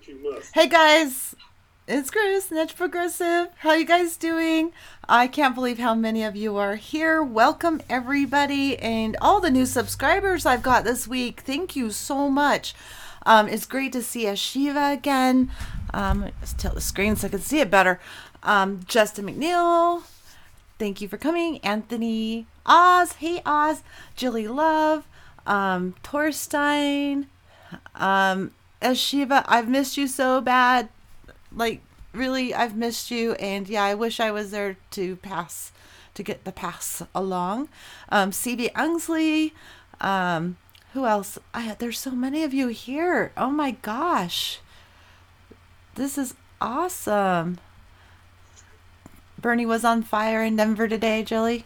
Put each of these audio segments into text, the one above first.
you must. Hey guys, it's Chris, Niche Progressive. How you guys doing? I can't believe how many of you are here. Welcome everybody and all the new subscribers I've got this week. Thank you so much. It's great to see Ashiva again. Let's tilt the screen so I can see it better. Justin McNeil, thank you for coming. Anthony Oz, hey Oz. Jilly Love, Torstein, Ashiva, I've missed you so bad. Like, really, I've missed you. And yeah, I wish I was there to get the pass along. CB Ungsley, who else? There's so many of you here. Oh my gosh. This is awesome. Bernie was on fire in Denver today, Jilly.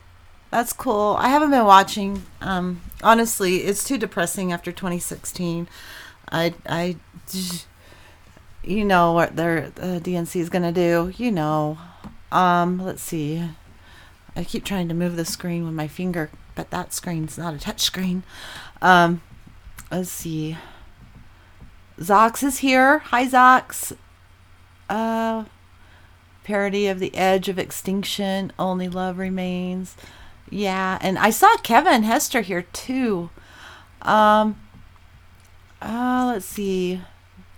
That's cool. I haven't been watching. Honestly, it's too depressing after 2016. I you know what the DNC is gonna do. You know. Let's see. I keep trying to move the screen with my finger, but that screen's not a touch screen. Let's see. Zox is here. Hi, Zox. Parody of the Edge of Extinction. Only Love Remains. Yeah, and I saw Kevin Hester here too. Let's see.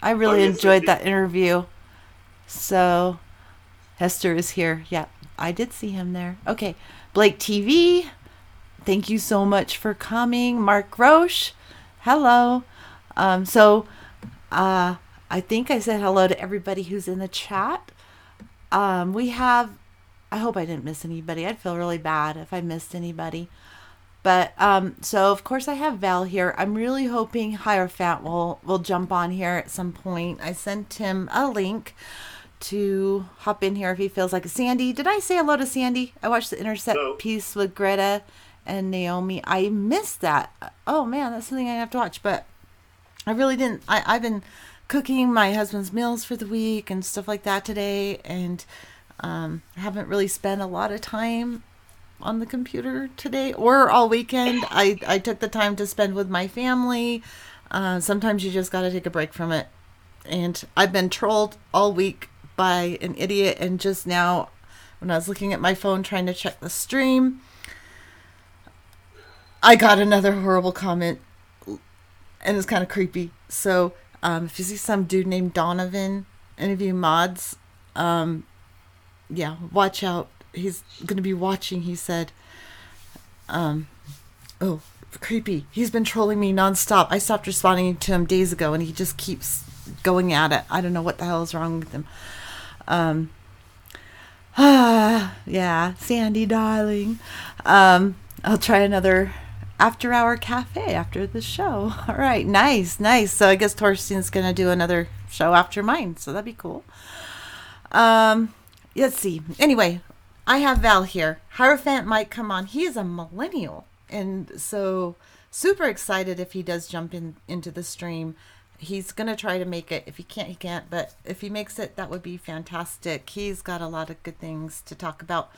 I really enjoyed that interview. So, Hester is here. Yeah, I did see him there. Okay, Blake TV. Thank you so much for coming. Mark Roche. Hello. I think I said hello to everybody who's in the chat. We have, I hope I didn't miss anybody. I'd feel really bad if I missed anybody. But, so of course I have Val here. I'm really hoping Hierophant will jump on here at some point. I sent him a link to hop in here if he feels like it. Sandy, did I say hello to Sandy? I watched the Intercept piece with Greta and Naomi. I missed that. Oh man, that's something I have to watch, but I really didn't. I've been cooking my husband's meals for the week and stuff like that today, and haven't really spent a lot of time on the computer today or all weekend. I took the time to spend with my family. Sometimes you just got to take a break from it. And I've been trolled all week by an idiot. And just now, when I was looking at my phone trying to check the stream, I got another horrible comment. And it's kind of creepy. So if you see some dude named Donovan, any of you mods, yeah, watch out. He's going to be watching, he said. Oh, creepy. He's been trolling me nonstop. I stopped responding to him days ago, and he just keeps going at it. I don't know what the hell is wrong with him. Yeah, Sandy, darling. I'll try another after-hour cafe after the show. All right, nice. So I guess Torsten's going to do another show after mine, so that'd be cool. Let's see. Anyway, I have Val here. Hierophant might come on. He is a millennial. And so super excited if he does jump into the stream. He's going to try to make it. If he can't, he can't. But if he makes it, that would be fantastic. He's got a lot of good things to talk about.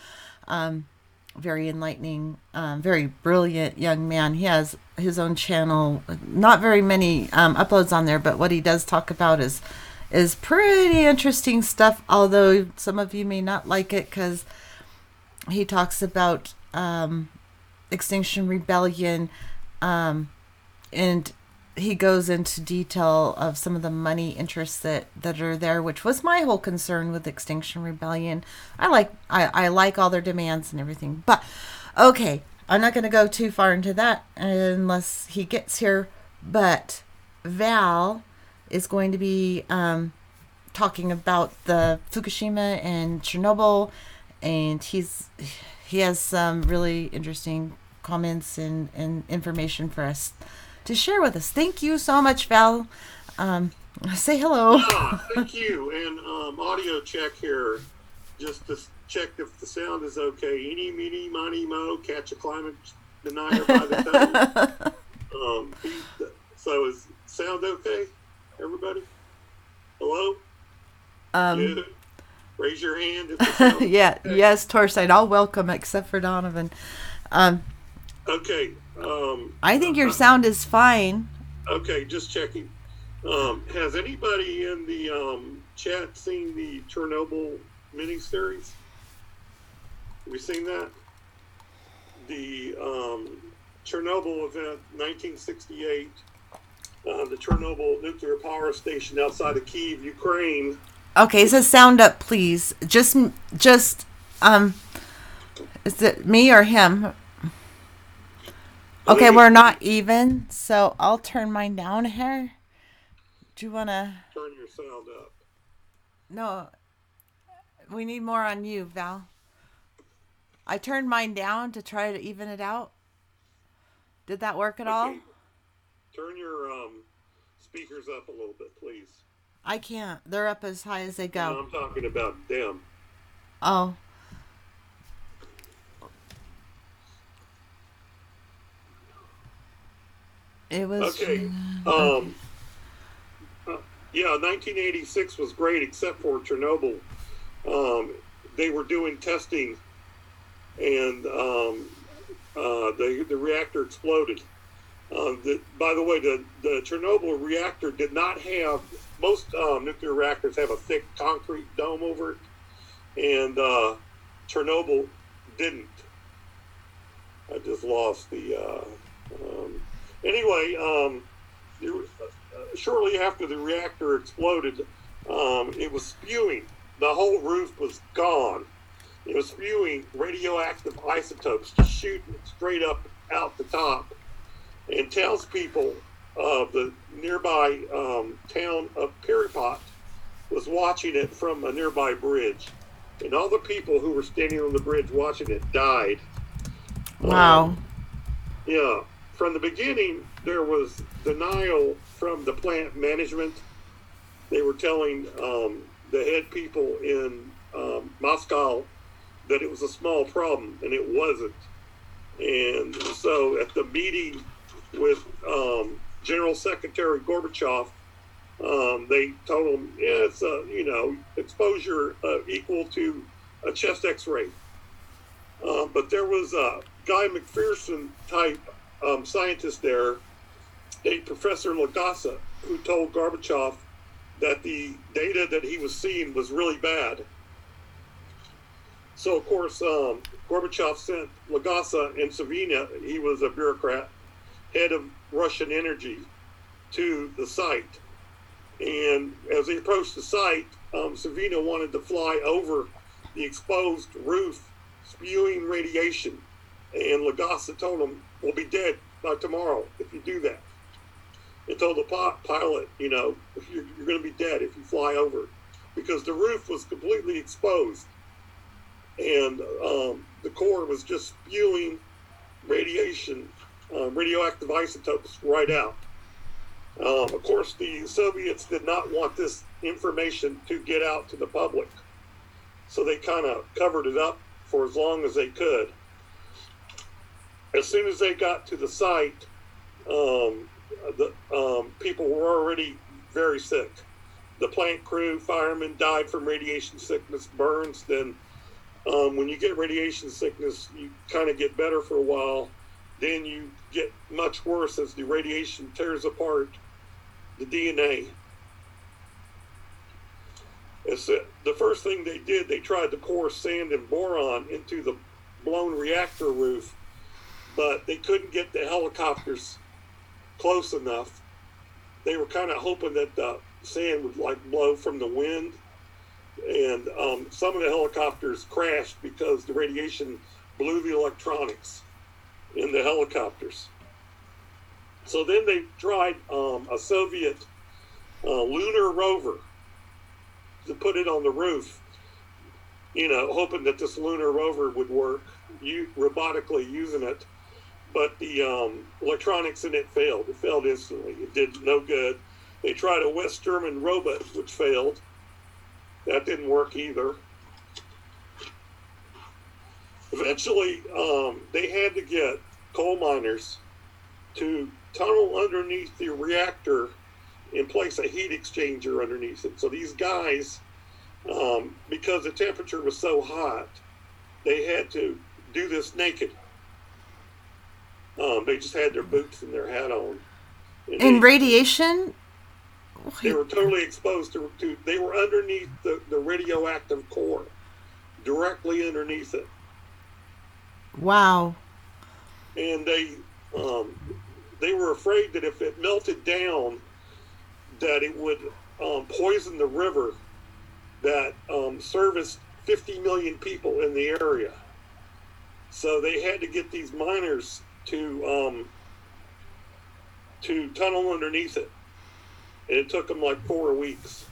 Very enlightening, very brilliant young man. He has his own channel. Not very many uploads on there, but what he does talk about is pretty interesting stuff. Although some of you may not like it because he talks about Extinction Rebellion, and he goes into detail of some of the money interests that are there, which was my whole concern with Extinction Rebellion. I like all their demands and everything. But, okay, I'm not going to go too far into that unless he gets here. But Val is going to be talking about the Fukushima and Chernobyl, and he has some really interesting comments and information for us to share with us. Thank you so much, Val. Say hello. Thank you. And audio check here, just to check if the sound is okay. Eeny, meeny, miny, mo, catch a climate denier by the toe. So is sound okay, everybody? Hello? Good. Raise your hand if the sound yeah, okay. Yes, Torstein, I'll welcome except for Donovan. Okay. I think your sound is fine. Okay, just checking. Has anybody in the chat seen the Chernobyl miniseries? Have you seen that? The Chernobyl event, 1968. The Chernobyl nuclear power station outside of Kyiv, Ukraine. Okay, so sound up, please. Just, is it me or him? Okay, we're not even, so I'll turn mine down here. Do you want to? Turn your sound up. No, we need more on you, Val. I turned mine down to try to even it out. Did that work at all? Turn your speakers up a little bit, please. I can't. They're up as high as they go. No, I'm talking about them. Oh. It was. Okay. Yeah, 1986 was great, except for Chernobyl. They were doing testing, and the reactor exploded. By the way, the Chernobyl reactor did not have, most nuclear reactors have a thick concrete dome over it, and Chernobyl didn't. I just lost the. Anyway, shortly after the reactor exploded, it was spewing. The whole roof was gone. It was spewing radioactive isotopes, just shooting straight up out the top. And townspeople of the nearby town of Piripot was watching it from a nearby bridge. And all the people who were standing on the bridge watching it died. Wow. Yeah. From the beginning, there was denial from the plant management. They were telling the head people in Moscow that it was a small problem, and it wasn't. And so at the meeting with General Secretary Gorbachev, they told him, yeah, it's exposure equal to a chest X-ray. But there was a Guy McPherson type scientist there, a Professor Lagasa, who told Gorbachev that the data that he was seeing was really bad. So, of course, Gorbachev sent Lagasa and Savina, he was a bureaucrat, head of Russian energy, to the site. And as they approached the site, Savina wanted to fly over the exposed roof, spewing radiation. And Lagasa told him, we'll be dead by tomorrow if you do that. And told the pilot, you're going to be dead if you fly over. Because the roof was completely exposed. And the core was just spewing radiation, radioactive isotopes right out. Of course, the Soviets did not want this information to get out to the public. So they kind of covered it up for as long as they could. As soon as they got to the site, the people were already very sick. The plant crew, firemen died from radiation sickness, burns. Then when you get radiation sickness, you kind of get better for a while. Then you get much worse as the radiation tears apart the DNA. The first thing they did, they tried to pour sand and boron into the blown reactor roof, but they couldn't get the helicopters close enough. They were kind of hoping that the sand would blow from the wind, and some of the helicopters crashed because the radiation blew the electronics in the helicopters. So then they tried a Soviet lunar rover to put it on the roof, hoping that this lunar rover would work, robotically using it. But the electronics in it failed. It failed instantly. It did no good. They tried a West German robot, which failed. That didn't work either. Eventually, they had to get coal miners to tunnel underneath the reactor and place a heat exchanger underneath it. So these guys, because the temperature was so hot, they had to do this naked. They just had their boots and their hat on. And radiation They were totally exposed to they were underneath the radioactive core, directly underneath it. Wow. And they were afraid that if it melted down, that it would poison the river that serviced 50 million people in the area. So they had to get these miners to tunnel underneath it. And it took them like 4 weeks.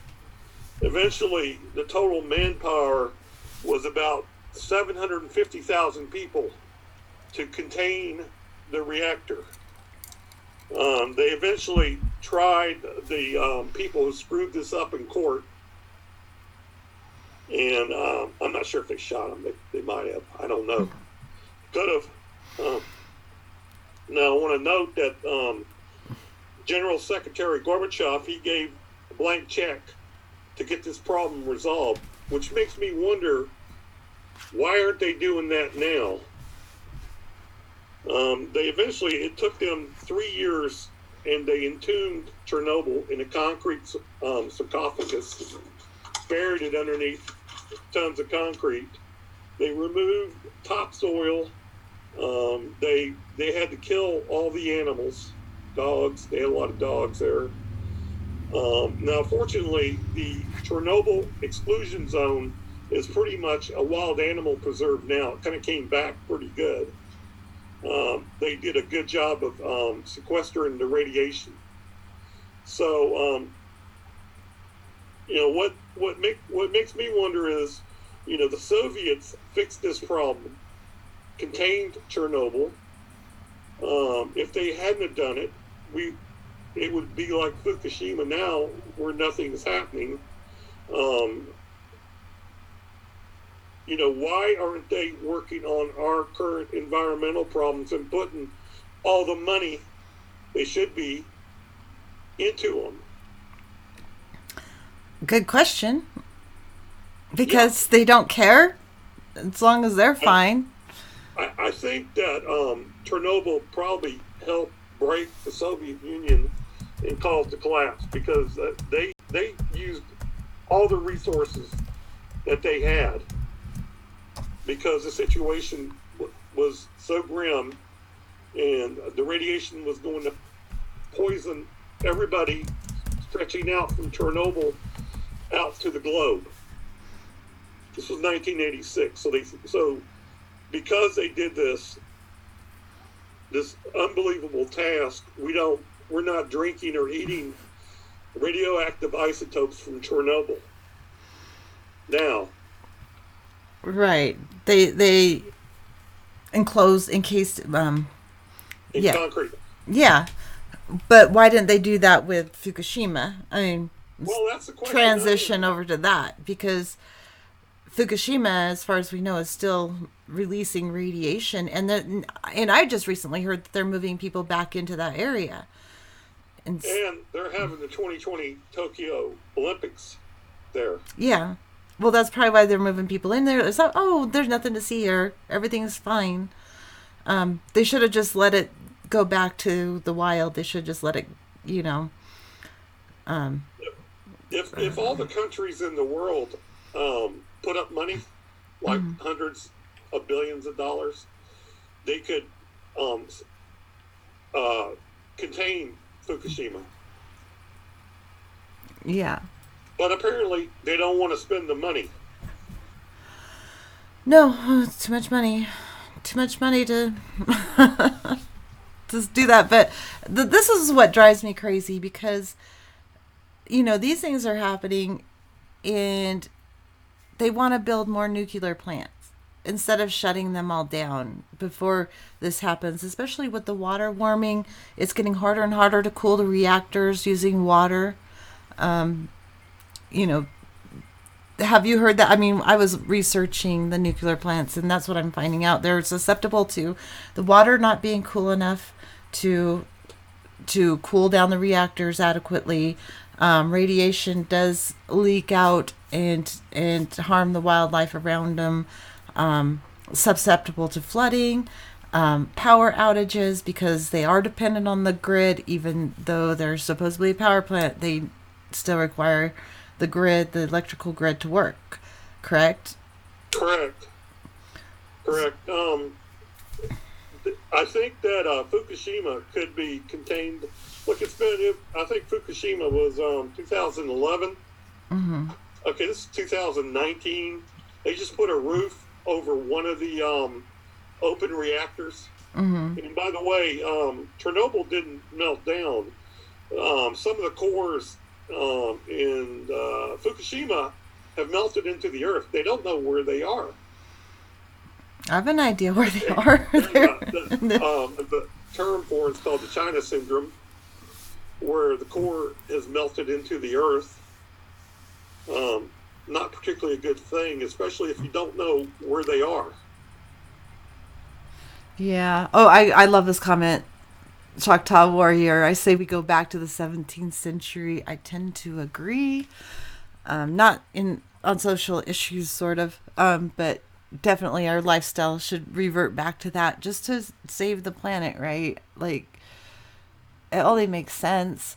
Eventually, the total manpower was about 750,000 people to contain the reactor. They eventually tried the people who screwed this up in court, and I'm not sure if they shot them. They might have. I don't know. Could have. Now, I want to note that General Secretary Gorbachev, he gave a blank check to get this problem resolved, which makes me wonder, why aren't they doing that now? They eventually, it took them 3 years, and they entombed Chernobyl in a concrete sarcophagus, buried it underneath tons of concrete. They removed topsoil. They had to kill all the animals, dogs. They had a lot of dogs there. Now, fortunately, the Chernobyl exclusion zone is pretty much a wild animal preserve now. It kind of came back pretty good. They did a good job of sequestering the radiation. So, what makes me wonder is, the Soviets fixed this problem, contained Chernobyl. If they hadn't have done it, it would be like Fukushima now, where nothing is happening. Why aren't they working on our current environmental problems and putting all the money they should be into them? Good question. Because they don't care, as long as they're fine. I think that Chernobyl probably helped break the Soviet Union and cause the collapse, because they used all the resources that they had, because the situation was so grim, and the radiation was going to poison everybody, stretching out from Chernobyl out to the globe. This was 1986, so because they did this unbelievable task, we're not drinking or eating radioactive isotopes from Chernobyl now. Right. They encased In concrete. Yeah. But why didn't they do that with Fukushima? I mean, well, that's the question. Transition over to that, because Fukushima, as far as we know, is still releasing radiation, and I just recently heard that they're moving people back into that area. And they're having the 2020 Tokyo Olympics there. Yeah. Well, that's probably why they're moving people in there. It's like, oh, there's nothing to see here. Everything's fine. They should have just let it go back to the wild. They should just let it, If all the countries in the world put up money, like hundreds of billions of dollars, they could contain Fukushima. Yeah. But apparently, they don't want to spend the money. No, it's too much money. Too much money to just do that. But this is what drives me crazy, because, these things are happening, and they want to build more nuclear plants instead of shutting them all down before this happens, especially with the water warming. It's getting harder and harder to cool the reactors using water. Have you heard that? I mean, I was researching the nuclear plants, and that's what I'm finding out. They're susceptible to the water not being cool enough to cool down the reactors adequately. Radiation does leak out and harm the wildlife around them. Susceptible to flooding, power outages, because they are dependent on the grid. Even though they're supposedly a power plant, they still require the electrical grid to work, correct? Correct. Correct. I think that Fukushima could be contained. Look, I think Fukushima was 2011. Mm-hmm. Okay, this is 2019. They just put a roof over one of the open reactors. Mm-hmm. And by the way, Chernobyl didn't melt down. Some of the cores in Fukushima have melted into the earth. They don't know where they are. I have an idea where they are. The term for it's called the China syndrome, where the core has melted into the earth. Not particularly a good thing, especially if you don't know where they are. Yeah. Oh, I love this comment. Choctaw Warrior. I say we go back to the 17th century. I tend to agree. Not on social issues, sort of, but definitely our lifestyle should revert back to that just to save the planet, right? Like, it only makes sense.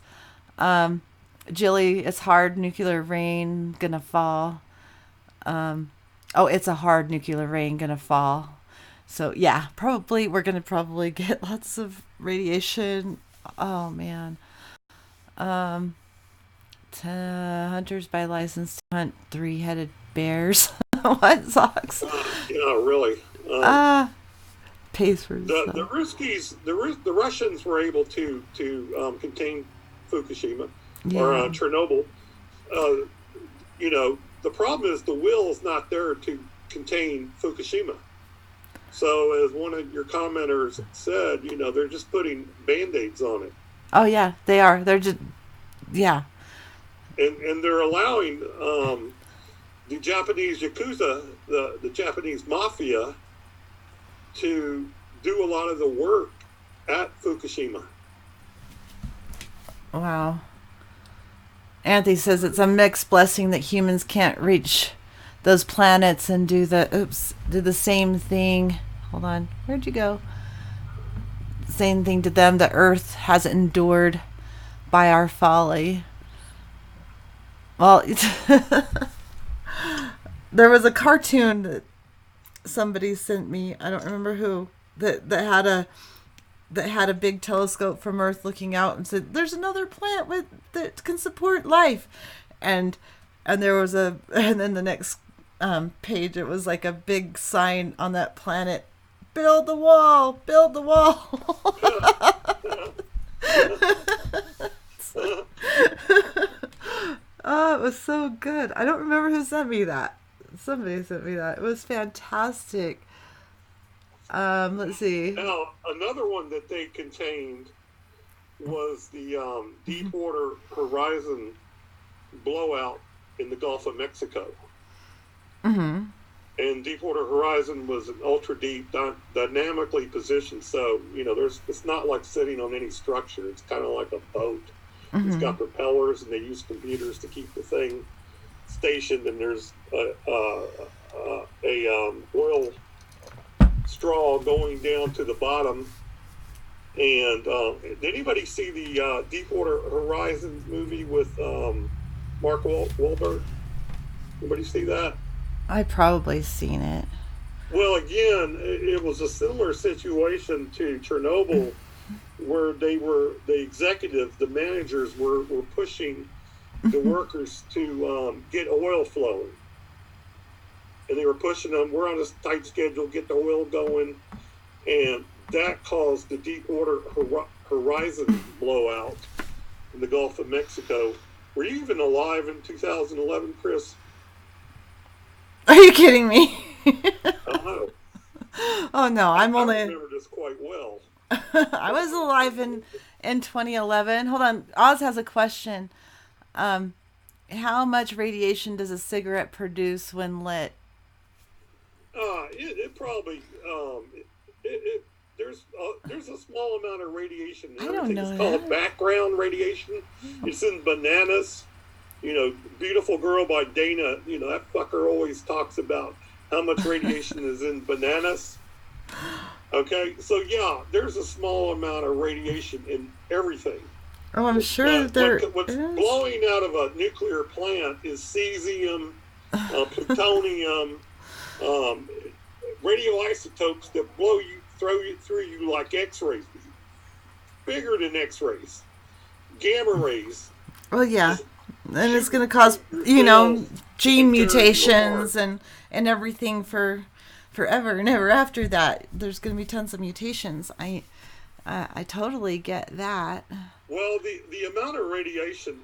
Jilly, it's hard nuclear rain gonna fall. It's a hard nuclear rain gonna fall. So yeah, we're gonna probably get lots of radiation. Oh man. Hunters by license to hunt three-headed bears. What sucks? Really. Pays for the Ruskies. The Russians were able to contain Fukushima or Chernobyl. The problem is the will is not there to contain Fukushima. So, as one of your commenters said, they're just putting Band-Aids on it. Oh, yeah, they are. They're just, yeah. And they're allowing the Japanese Yakuza, the Japanese mafia, to do a lot of the work at Fukushima. Wow. Anthony says it's a mixed blessing that humans can't reach those planets and do the same thing. Hold on. Where'd you go? Same thing to them the earth hasn't endured by our folly. Well, there was a cartoon that somebody sent me. I don't remember who that had a big telescope from Earth looking out and said, "There's another planet that can support life," and there was and then the next page it was like a big sign on that planet, "Build the wall, build the wall." Oh, it was so good. I don't remember who sent me that. Somebody sent me that. It was fantastic. Let's see. Now, another one that they contained was the Deepwater Horizon blowout in the Gulf of Mexico. Mm-hmm. And Deepwater Horizon was an ultra deep, dynamically positioned. So it's not like sitting on any structure. It's kind of like a boat. Mm-hmm. It's got propellers, and they use computers to keep the thing stationed. And there's a oil straw going down to the bottom. And did anybody see the Deepwater Horizon movie with Mark Wahlberg? Anybody see that? I've probably seen it. Well, again, it was a similar situation to Chernobyl, where the executives, the managers were pushing the workers to get oil flowing. And they were pushing them, we're on a tight schedule, get the oil going. And that caused the Deepwater Horizon blowout in the Gulf of Mexico. Were you even alive in 2011, Chris? Are you kidding me? Oh, no. Oh, no, I remember this quite well. I was alive in 2011. Hold on. Oz has a question. How much radiation does a cigarette produce when lit? It probably there's a small amount of radiation. I don't know. It's called background radiation. It's in bananas. Beautiful Girl by Dana. That fucker always talks about how much radiation is in bananas. Okay, so yeah, there's a small amount of radiation in everything. Oh, I'm sure there What's is. blowing out of a nuclear plant is cesium, plutonium, um, radioisotopes that through you like X-rays, bigger than X-rays, gamma rays. Well, yeah. And it's going to Shoot cause, your you know, cells, gene tear you mutations apart. and everything for forever and ever after that. There's going to be tons of mutations. I totally get that. Well, the amount of radiation,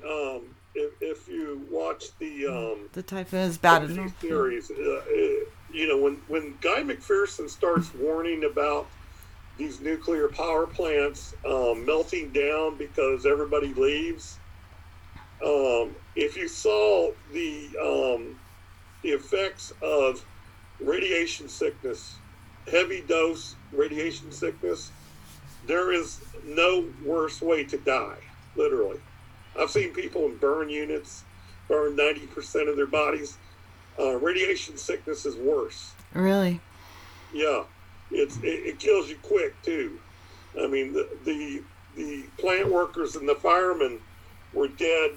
if you watch The typhoon is bad the enough. series, you know, when Guy McPherson starts warning about these nuclear power plants melting down because everybody leaves, if you saw the effects of radiation sickness, heavy dose radiation sickness, there is no worse way to die, literally. I've seen people in burn units burn 90% of their bodies. Radiation sickness is worse. Really? Yeah, it kills you quick too. I mean, the plant workers and the firemen were dead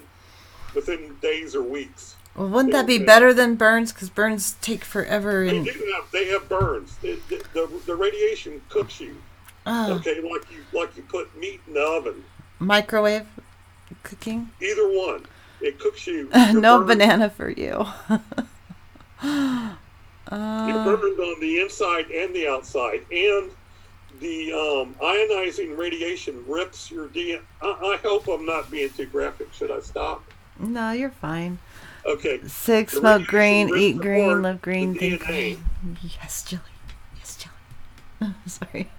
within days or weeks. Well, wouldn't They that were be dead. better than burns? Because burns take forever. They And do they have burns. The radiation cooks you. Okay, like you put meat in the oven. microwave cooking. Either one, it cooks you. No Burned, banana for you. you're burned on the inside and the outside, and the ionizing radiation rips your DNA. I hope I'm not being too graphic. Should I stop? No, you're fine. Okay. Sick, The smoke green, radiation eat rips green, apart love green, the think DNA. green. Yes, Jilly. Yes, Jilly. Sorry.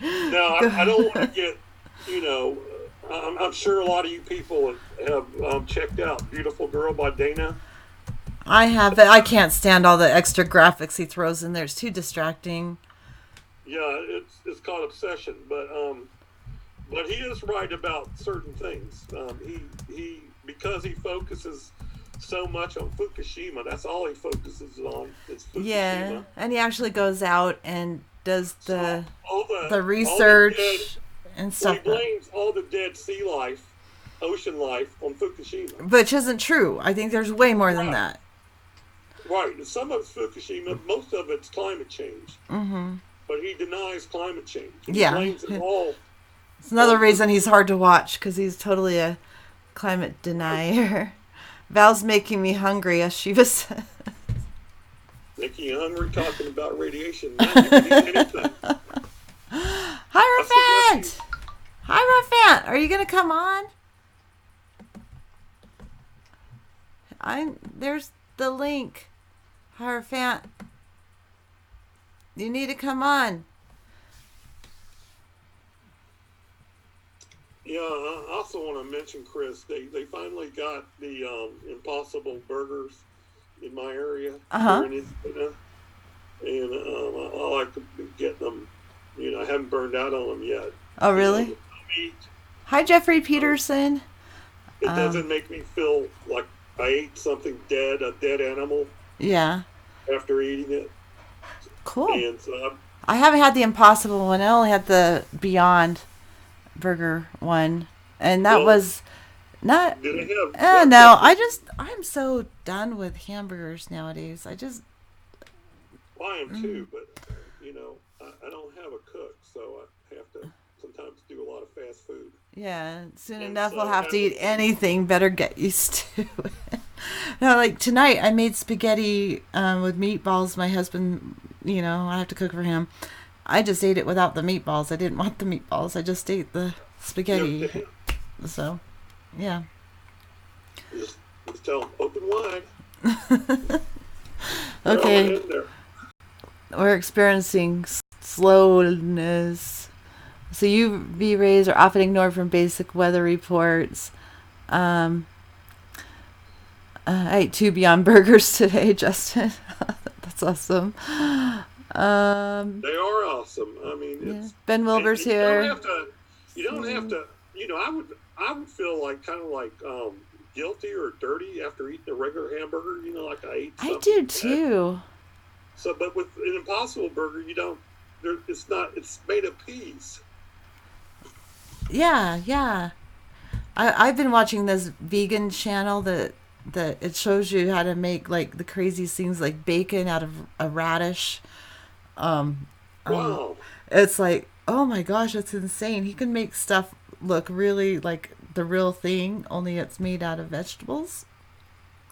Now, I don't want to get, you know, I'm sure a lot of you people have checked out Beautiful Girl by Dana. I have, but I can't stand all the extra graphics he throws in there. It's too distracting. Yeah, it's called Obsession, but he is right about certain things. He because he focuses so much on Fukushima, that's all he focuses on is Fukushima. Yeah, and he actually goes out and does the All the all research dead, and well, stuff, he blames all the dead sea life, ocean life on Fukushima. which isn't true. I think there's way more than Right. that. Right, and some of it's Fukushima, most of it's climate change. Mm-hmm. But he denies climate change. He Yeah. blames it all. It's another reason he's hard to watch because he's totally a climate denier. Val's making me hungry, as she was. Making you hungry talking about radiation. Man, you can eat anything. Hi, Rafat! Hi, Rafat! Are you gonna come on? There's the link. Hi, Rafat. You need to come on. Yeah, I also want to mention, Chris, they finally got the Impossible Burgers in my area Uh-huh. here in Indiana. And I like to get them. You know, I haven't burned out on them yet. Oh, really? You know, meat. Hi, Jeffrey Peterson. It doesn't make me feel like I ate something dead, a dead animal, Yeah. after eating it. Cool. And so I haven't had the Impossible one. I only had the Beyond Burger one. And that Well, was not. did I have? No, I'm so done with hamburgers nowadays. Well, I am too, but you know, I don't have a cook, so I have to sometimes do a lot of fast food. Yeah, soon And enough so we'll have to that's- eat anything. Better get used to it. No, like tonight I made spaghetti with meatballs. My husband, I have to cook for him. I just ate it without the meatballs. I didn't want the meatballs. I just ate the spaghetti. So, yeah. Just tell them, open wide. Okay. Throw it in there. We're experiencing slowness. So UV rays are often ignored from basic weather reports. I ate 2 Beyond Burgers today, Justin. That's awesome. They are awesome. I mean, it's Ben Wilbur's and here. You don't have to. You know, I would feel like kind of like guilty or dirty after eating a regular hamburger. You know, like I ate. I something do bad. too. So, but with an Impossible Burger, you don't. It's not. It's made of peas. Yeah. I've been watching this vegan channel that it shows you how to make like the craziest things like bacon out of a radish. Um, um, Wow. it's like, oh my gosh, it's insane. He can make stuff look really like the real thing, only it's made out of vegetables.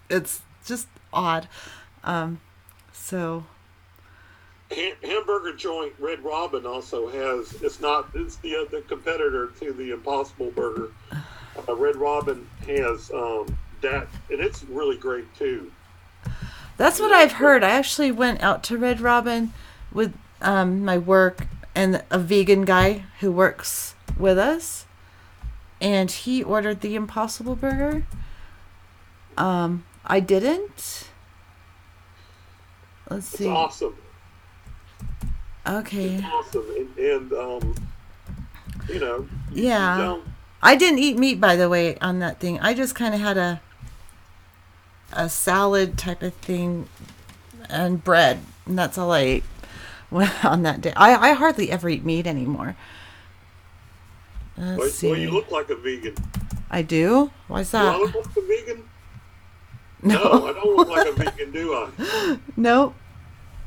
It's just odd. Um, so Hamburger joint Red Robin also has. It's the competitor to the Impossible Burger. Red Robin has that, and it's really great too. that's what Yeah, I've heard. I actually went out to Red Robin with my work and a vegan guy who works with us, and he ordered the Impossible Burger. I didn't. Let's it's see. awesome. It's Okay. awesome, and you know, you Yeah. don't. I didn't eat meat, by the way, on that thing. I just kind of had a salad type of thing and bread, and that's all I ate on that day. I hardly ever eat meat anymore. Let's Well, you see. look like a vegan. I do? Why's Do I that? look like a vegan? No, I No. don't look like a vegan, do I? Nope.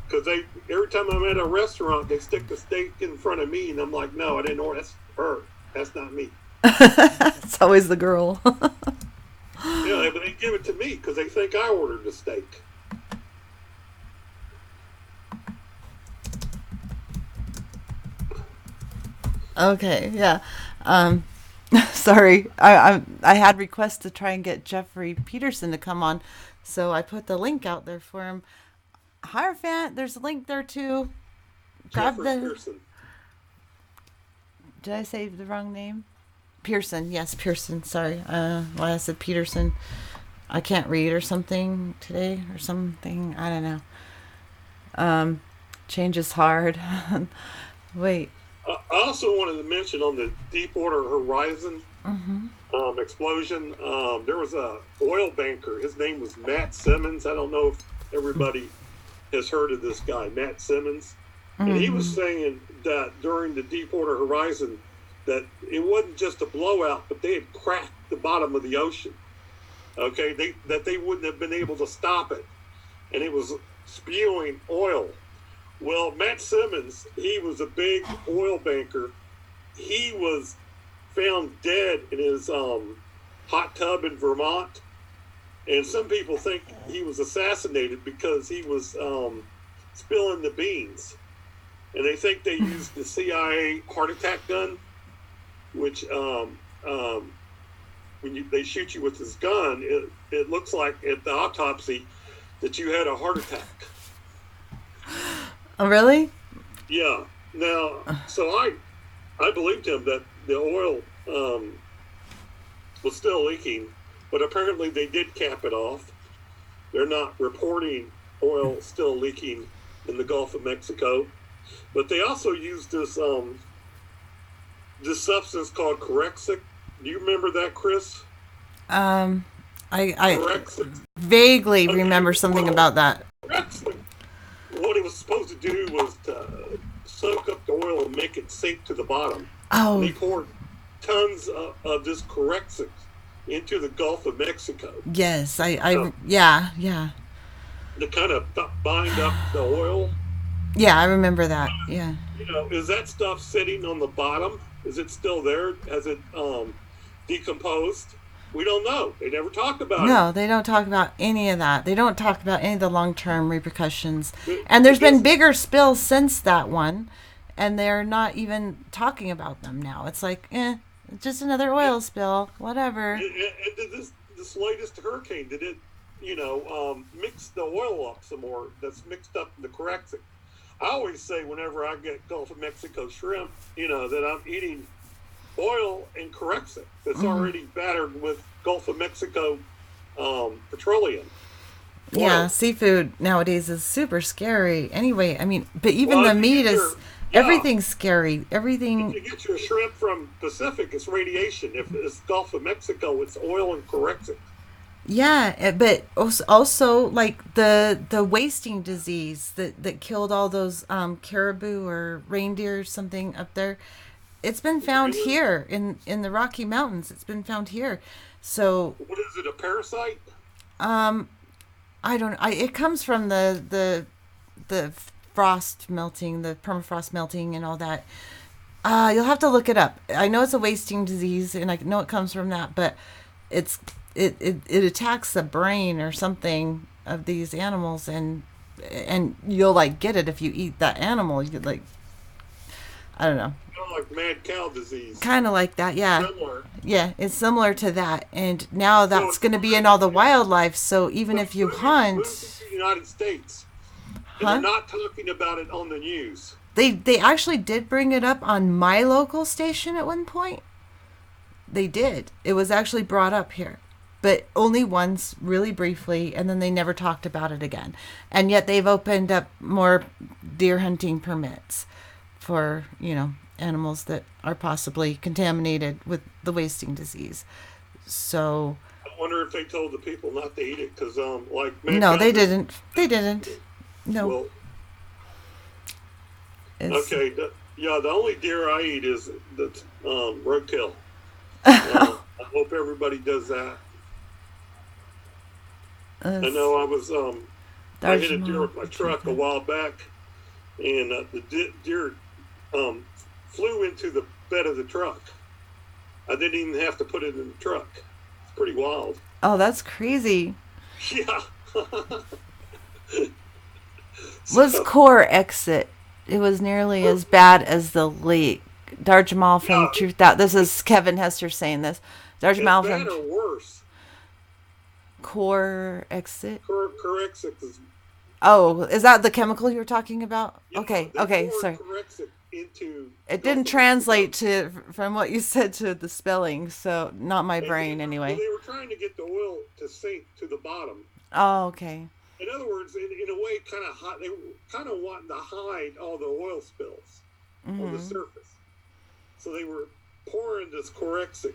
Because they every time I'm at a restaurant, they stick the steak in front of me, and I'm like, no, I didn't order. That's her. That's not me. It's always the girl. Yeah, but they give it to me because they think I ordered the steak. Okay, yeah. Um, sorry, I had requests to try and get Jeffrey Peterson to come on, so I put the link out there for him. Hierophant, there's a link there too. Grab Jeffrey the. Pearson. Did I say the wrong name? Pearson, yes, Pearson. Sorry, why I said Peterson. I can't read or something today or something. I don't know. Change is hard. Wait. I also wanted to mention on the Deepwater Horizon explosion, there was a oil banker. His name was Matt Simmons. I don't know if everybody has heard of this guy, Matt Simmons. And he was saying that during the Deepwater Horizon, that it wasn't just a blowout, but they had cracked the bottom of the ocean. Okay, that they wouldn't have been able to stop it, and it was spewing oil. Well, Matt Simmons, he was a big oil banker. He was found dead in his hot tub in Vermont, and some people think he was assassinated because he was spilling the beans, and they think they used the CIA heart attack gun, which they shoot you with this gun, it looks like at the autopsy that you had a heart attack. Oh, really? Yeah. Now, so I believed him that the oil was still leaking, but apparently they did cap it off. They're not reporting oil still leaking in the Gulf of Mexico, but they also used this substance called Corexic. Do you remember that, Chris? Um, I Corexic. vaguely Okay, remember something well, about that. Corexic. What it was supposed to do was to soak up the oil and make it sink to the bottom. And Oh, they poured tons of this Corexic into the Gulf of Mexico yes. uh, Yeah, yeah. to kind of bind up the oil. Yeah, I remember that. Yeah. You know, is that stuff sitting on the bottom? Is it still there? Has it decomposed? We don't know. They never talked about it. No, they don't talk about any of that. They don't talk about any of the long-term repercussions. Be- And there's been Because bigger spills since that one, and they're not even talking about them now. It's like, just another oil spill, whatever. did this latest hurricane, did it, mix the oil up some more? That's mixed up in the Corexic. I always say whenever I get Gulf of Mexico shrimp, that I'm eating oil and Corexic that's already battered with Gulf of Mexico petroleum Yeah, oil. seafood nowadays is super scary. Anyway, I mean, but even Well, the if you meat get is your yeah, everything's scary. if Everything, you get your shrimp from Pacific, it's radiation. If it's Gulf of Mexico, it's oil and Corexic. yeah, but also like the wasting disease that killed all those caribou or reindeer or something up there. It's been found Really? here in the Rocky Mountains. It's been found here. So What is it? A parasite? I don't. It comes from the frost melting, the permafrost melting, and all that. You'll have to look it up. I know it's a wasting disease, and I know it comes from that, but it's it attacks the brain or something of these animals, and you'll like get it if you eat that animal. You could like, I don't know, Kind of like mad cow disease. kind of like that. Yeah, Similar. yeah, it's similar to that, and now So that's going to be in all the wildlife. So even if it's you moving hunt, to the United States, and they're huh? not talking about it on the news. They actually did bring it up on my local station at one point. They did. It was actually brought up here, but only once, really briefly, and then they never talked about it again. And yet they've opened up more deer hunting permits for, animals that are possibly contaminated with the wasting disease. So, I wonder if they told the people not to eat it because, like mad no, cow they disease. didn't. They didn't. No. Well, It's, okay, yeah, the only deer I eat is the roadkill. I hope everybody does that. I it's know I hit a deer Darjmal. with my truck a while back, and the deer um, flew into the bed of the truck. I didn't even have to put it in the truck. It's pretty wild. Oh, that's crazy. Yeah. Was So, core exit? It was nearly as bad as the leak. Darjamal from yeah, Truth Out. This is Kevin Hester saying this. as Darjamal bad from or worse. core exit. Corrects it 'cause, Oh, is that the chemical you were talking about? yeah, Okay, they okay, poured sorry. corrects it into It didn't Gulf of Mexico. translate to from what you said to the spelling, so not my brain Well, anyway. they were trying to get the oil to sink to the bottom. Oh, okay. In other words, in a way, they were kind of wanting to hide all the oil spills on the Hmm. surface. So they were pouring this Corexic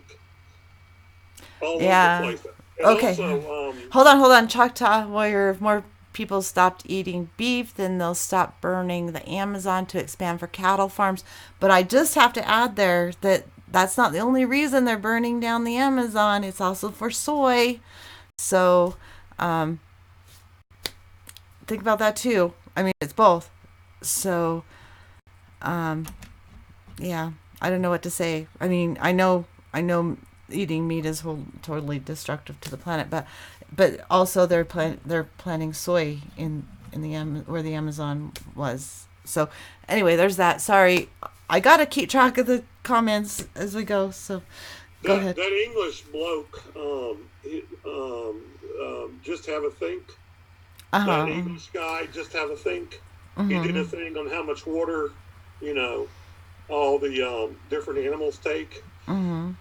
all over the Yeah. place. And Okay. also, Hold on, Choctaw Warrior. If more people stopped eating beef, then they'll stop burning the Amazon to expand for cattle farms. But I just have to add there that that's not the only reason they're burning down the Amazon. It's also for soy. So um, think about that too. I mean, it's both. So um, yeah, I don't know what to say. I mean, I know, eating meat is totally destructive to the planet, but also they're planting soy in the where the Amazon was. So anyway, there's that. Sorry, I gotta keep track of the comments as we go. So go ahead. that English bloke, just have a think. Uh That huh. English guy, just have a think. He did a Mhm. thing on how much water, you know, all the different animals take. Mhm.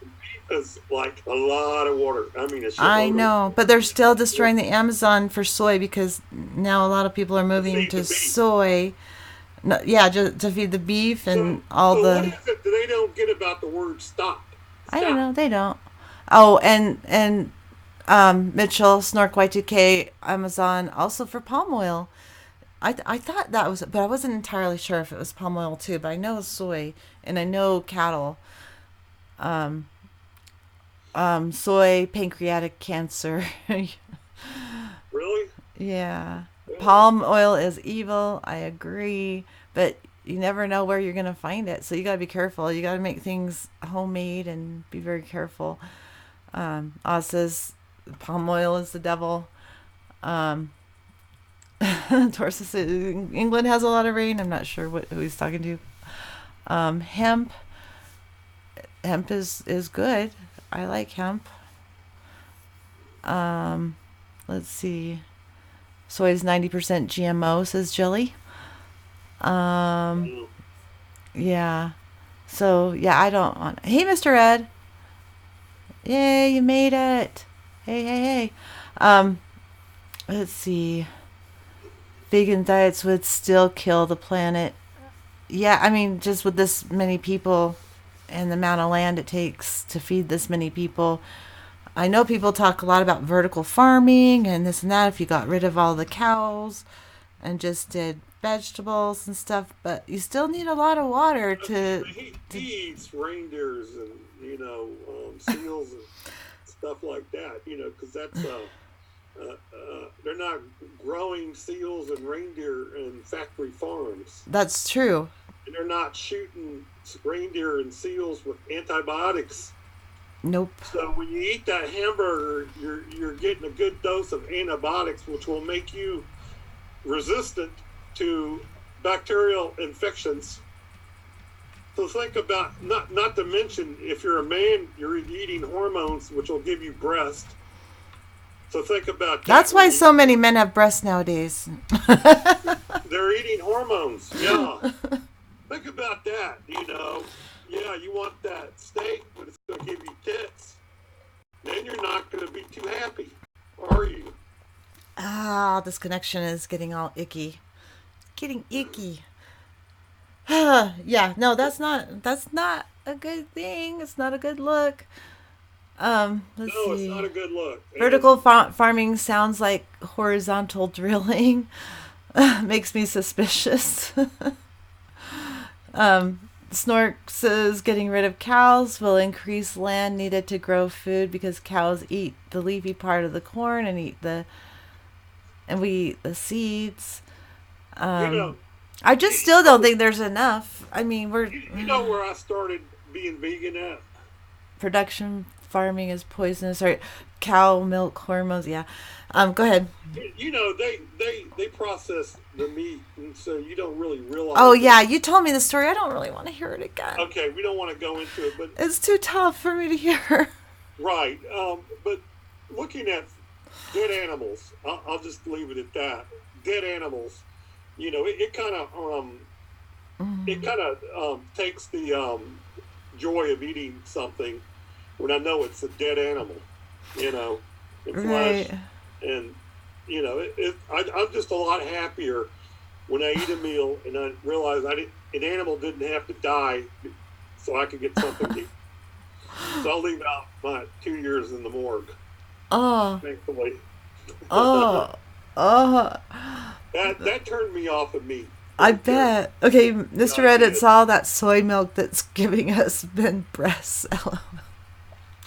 It's like a lot of water. I mean, a I shitload of know, but they're still water destroying the Amazon for soy because now a lot of people are to moving feed the to beef. soy. No, yeah, just to feed the beef So, and all so what the. is it that they don't get about the word stop? I don't Stop. know. They don't. Oh, and Mitchell Snork Y2K Amazon also for palm oil. I thought that was, but I wasn't entirely sure if it was palm oil too. But I know soy, and I know cattle. Um, Soy, pancreatic cancer. Really? Yeah. Yeah. Palm oil is evil. I agree. But you never know where you're going to find it. So you got to be careful. You got to make things homemade and be very careful. Oz says palm oil is the devil. Um, Torsa says England has a lot of rain. I'm not sure who he's talking to. Hemp. Hemp is good. I like hemp. Um, let's see. Soy is 90% GMO, says Jilly. Um, Mm. yeah. So, yeah, I don't want. Hey, Mr. Ed. Yay, you made it. Hey, hey, hey. Um, let's see. Vegan diets would still kill the planet. Yeah, I mean, just with this many people and the amount of land it takes to feed this many people. I know people talk a lot about vertical farming and this and that. If you got rid of all the cows and just did vegetables and stuff, but you still need a lot of water He eats reindeers and seals and stuff like that. Because that's they're not growing seals and reindeer in factory farms, That's true. and they're not shooting reindeer and seals with antibiotics. Nope. So when you eat that hamburger, you're getting a good dose of antibiotics, which will make you resistant to bacterial infections. So think about not to mention if you're a man, you're eating hormones, which will give you breast. So think about that. That's why so many men have breasts nowadays. They're eating hormones. Yeah. Think about that. Yeah, you want that steak, but it's going to give you tits. Then you're not going to be too happy, are you? Ah, this connection is getting all icky. Getting icky. Yeah, no, that's not a good thing. It's not a good look. Let's No, it's see. not a good look. Vertical farming sounds like horizontal drilling. Makes me suspicious. Snork says getting rid of cows will increase land needed to grow food because cows eat the leafy part of the corn and we eat the seeds. You know, I just still don't think there's enough. I mean, we're you know where I started being vegan at? production farming is poisonous or cow milk hormones. Yeah. Go ahead. They process the meat, and so you don't really realize. Oh it. yeah, you told me the story. I don't really want to hear it again. Okay, we don't want to go into it, but It's too tough for me to hear. right. But looking at dead animals, I'll just leave it at that. Dead animals, it kind of takes the joy of eating something when I know it's a dead animal, in flesh, Right. and I'm just a lot happier when I eat a meal and I realize an animal didn't have to die so I could get something to eat. So I'll leave out my 2 years in the morgue, Oh, thankfully. oh, oh. That turned me off of meat. I bet. Okay, Mr. I Reddit did. saw that soy milk that's giving us men breasts. LOL.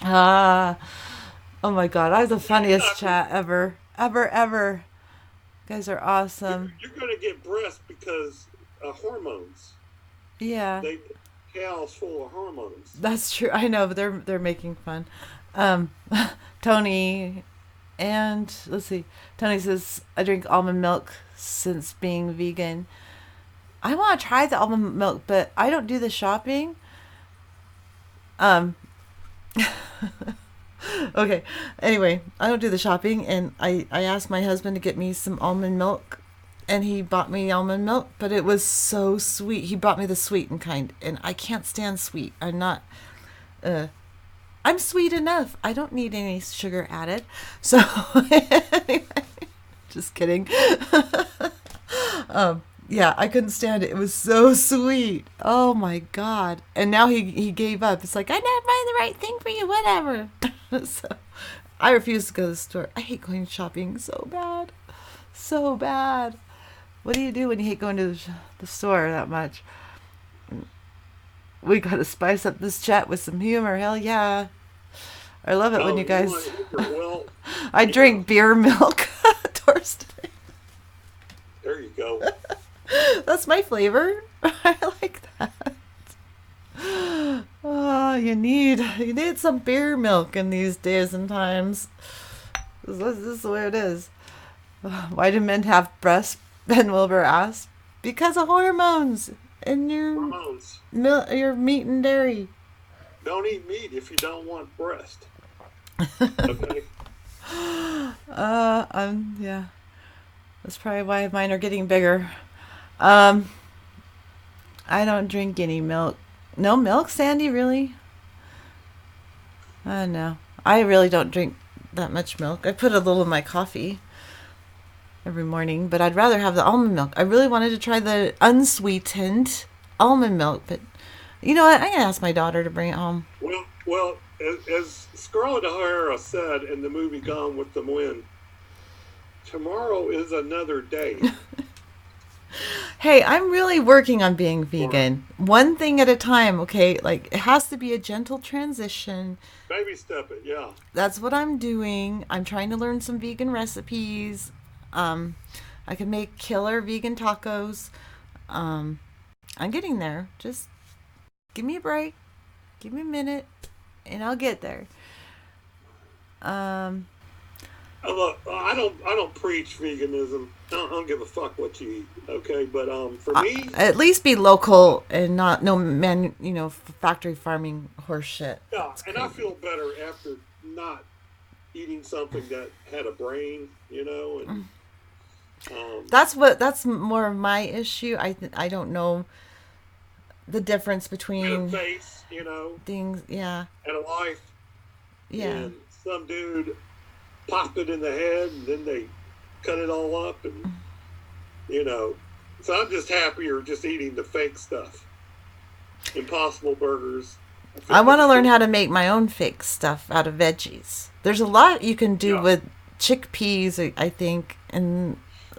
Ah, oh my God, I have the funniest chat ever, ever, ever. You guys are awesome. You're going to get breast because hormones. Yeah, They cows full of hormones. that's true. I know, but they're making fun. Um, Tony, and let's see. Tony says I drink almond milk since being vegan. I want to try the almond milk, but I don't do the shopping. Um, okay. Anyway, I don't do the shopping, and I asked my husband to get me some almond milk, and he bought me almond milk, but it was so sweet. He bought me the sweetened kind, and I can't stand sweet. I'm not. I'm sweet enough. I don't need any sugar added. So, anyway, just kidding. Yeah, I couldn't stand it. It was so sweet. Oh my God. And now he gave up. It's like, I never find the right thing for you, whatever. So I refuse to go to the store. I hate going shopping so bad. So bad. What do you do when you hate going to the store that much? We got to spice up this chat with some humor. Hell yeah. I love it when you guys. Well, I drink beer milk. Toast. there you go. That's my flavor. I like that. Oh, you need some beer milk in these days and times. This is the way it is. Why do men have breasts? Ben Wilbur asked. Because of hormones in Hormones. your meat and dairy. Don't eat meat if you don't want breast. Okay. Yeah. That's probably why mine are getting bigger. I don't drink any milk. No milk, Sandy, really? No. I really don't drink that much milk. I put a little in my coffee every morning, but I'd rather have the almond milk. I really wanted to try the unsweetened almond milk, but you know what? I'm going to ask my daughter to bring it home. Well, as Scarlett O'Hara said in the movie Gone with the Wind, tomorrow is another day. Hey, I'm really working on being vegan. One thing at a time, okay? Like, it has to be a gentle transition. Baby step it, yeah. That's what I'm doing. I'm trying to learn some vegan recipes. Um, I can make killer vegan tacos. Um, I'm getting there. Just give me a break. Give me a minute, and I'll get there. Um, Look, I don't preach veganism. I don't give a fuck what you eat, okay? But for me, at least be local and not no man, factory farming horse shit. yeah, It's and I crazy. feel better after not eating something that had a brain, and That's more of my issue. I don't know the difference had a between face, things. Yeah, and a life, yeah. and some dude popped it in the head, and then they cut it all up, and you know. So I'm just happier just eating the fake stuff. Impossible burgers. I want to learn how to make my own fake stuff out of veggies. There's a lot you can do Yeah. with chickpeas, I think, and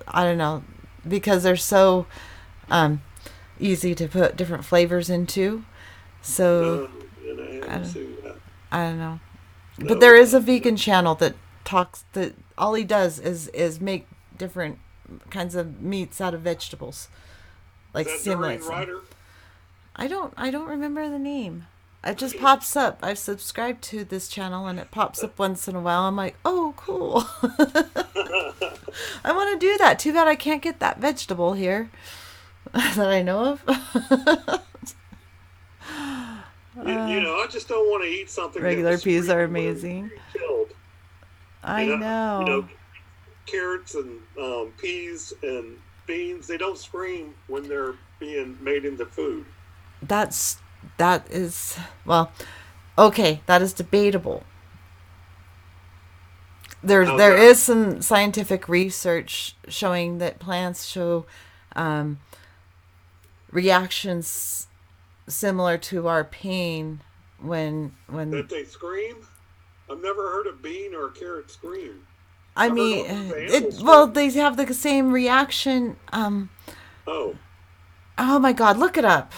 I don't know, because they're so um, easy to put different flavors into. So And I I haven't don't, seen that. I don't know. But No, there is a vegan channel that talks that all he does is make different kinds of meats out of vegetables, is like that Doreen simulates them. Ryder? I don't remember the name. It just pops up. I've subscribed to this channel and it pops up once in a while. I'm like, oh, cool. I want to do that. Too bad I can't get that vegetable here that I know of. I just don't want to eat something that Regular was peas are screamed or amazing. killed. I And know. carrots and peas and beans, they don't scream when they're being made into food. That is, well, okay, that is debatable. How's There that? is some scientific research showing that plants show um, reactions similar to our pain when That they scream? I've never heard a bean or a carrot scream. I I've heard mean all the it animals well scream. they have the same reaction. Oh, Oh my god, look it up.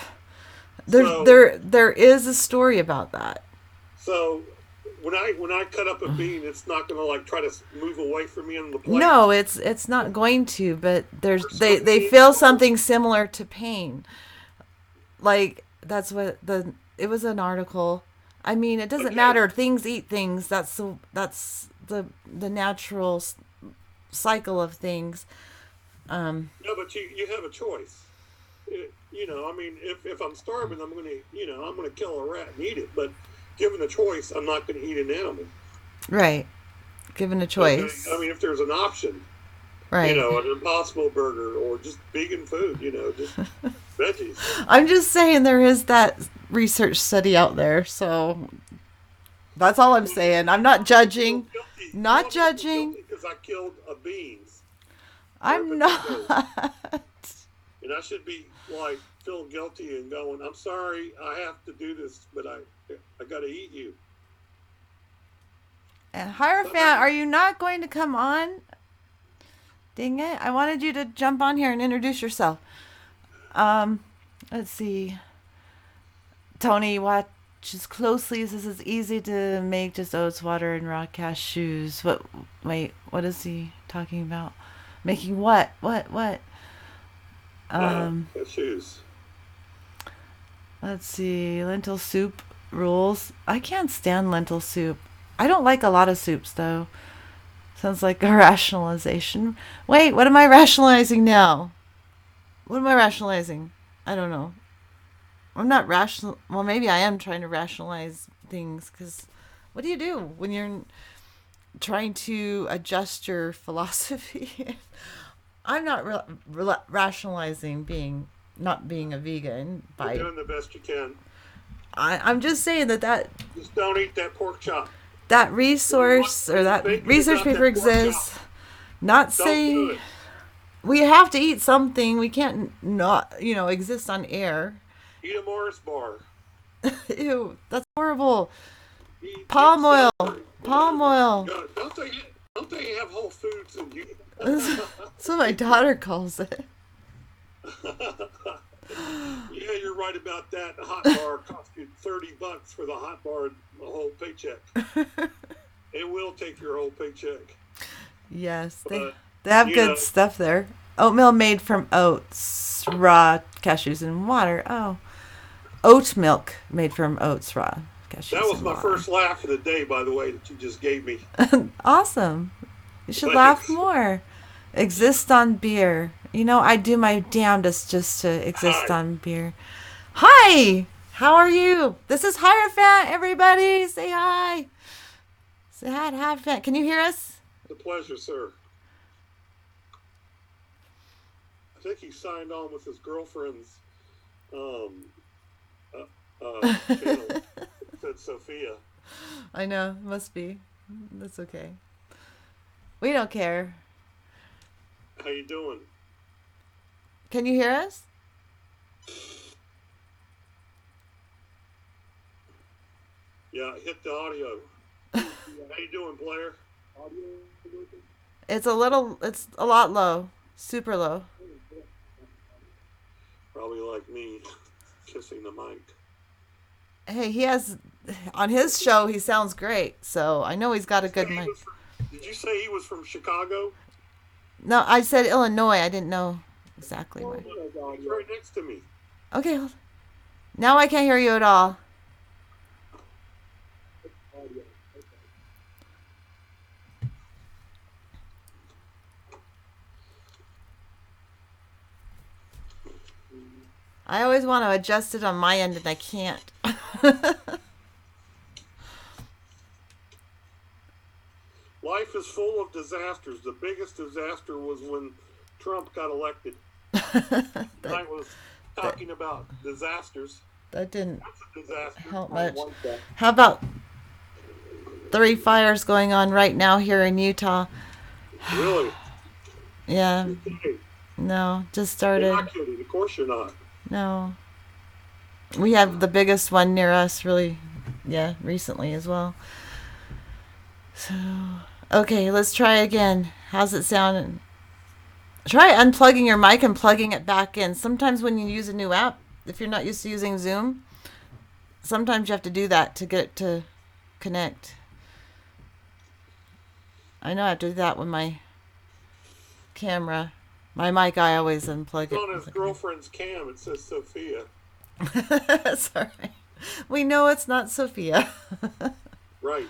so There is a story about that. so when I cut up a bean, it's not gonna like try to move away from me on the plate. No, it's not going to, but Or they something. feel something similar to pain. Like that's what it was an article. I mean, it doesn't Okay. matter. Things eat things. That's the natural cycle of things. No, but you have a choice. I mean, if I'm starving, I'm gonna kill a rat and eat it. But given the choice, I'm not gonna eat an animal. Right. Given a Okay. I choice. mean, if there's an option, Right. an Impossible Burger or just vegan food, just veggies. I'm just saying there is that research study out there, so that's all I'm saying. I'm not judging. Guilty. You Not want me to feel judging. guilty because I killed a beans or a I'm potato, not. and I should be like feeling guilty and going, "I'm sorry, I have to do this, but I got to eat you." And Hierophant, are you not going to come on? Dang it. I wanted you to jump on here and introduce yourself. Um, let's see. Tony watches closely. This is easy to make, just oats, water, and raw cashews. What is he talking about? Making what? What? Um, Shoes. let's see. Lentil soup rules. I can't stand lentil soup. I don't like a lot of soups, though. Sounds like a rationalization. Wait, what am I rationalizing now? What am I rationalizing? I don't know. I'm not rational. Well, maybe I am trying to rationalize things because what do you do when you're trying to adjust your philosophy? I'm not rationalizing not being a vegan You're by. doing the best you can. I'm just saying that Just don't eat that pork chop. that resource or that Think research about that paper pork chop. exists. Not Don't do saying it. we have to eat something. We can't not exist on air. Eat a Morris bar. Ew, that's horrible. Eat Palm oil. celery, Palm whatever. oil. Don't they have Whole Foods and you? That's what my daughter calls it. Yeah, you're right about that. The hot bar cost you $30 for the hot bar, the whole paycheck. It will take your whole paycheck. Yes, But they have you good know, stuff there. Oatmeal made from oats, raw cashews, and water. Oh, oat milk made from oats, raw that cashews, was and my water. first laugh of the day, by the way, that you just gave me. Awesome. You should laugh Thanks. more. Exist on beer. You know, I do my damnedest just to exist Hi. on beer. Hi! How are you? This is Hierophant, everybody. Say hi. Say hi to Hierophant. Can you hear us? It's a pleasure, sir. I think he signed on with his girlfriend's um, channel. It said Sophia. I know. Must be. That's okay. We don't care. How you doing? Can you hear us? Yeah, hit the audio. How you doing, Blair? It's a lot low. Super low. Probably like me, kissing the mic. Hey, he has, on his show, he sounds great. So I know he's got a good mic. Did you say he was from Chicago? No, I said Illinois. I didn't know exactly where. He's right next to me. Okay, now I can't hear you at all. I always want to adjust it on my end and I can't. Life is full of disasters. The biggest disaster was when Trump got elected. I was talking about disasters. That didn't That's a disaster. help much. How about 3 fires going on right now here in Utah? Really? Yeah, Hey, no, just you're started. not kidding. Of course you're not. No. We have the biggest one near us, really, yeah, recently as well. So, okay, let's try again. How's it sound? Try unplugging your mic and plugging it back in. Sometimes when you use a new app, if you're not used to using Zoom, sometimes you have to do that to get it to connect. I know I have to do that with my camera. My mic, I always unplug It's on his it. girlfriend's cam. It says Sophia. Sorry. We know it's not Sophia. Right.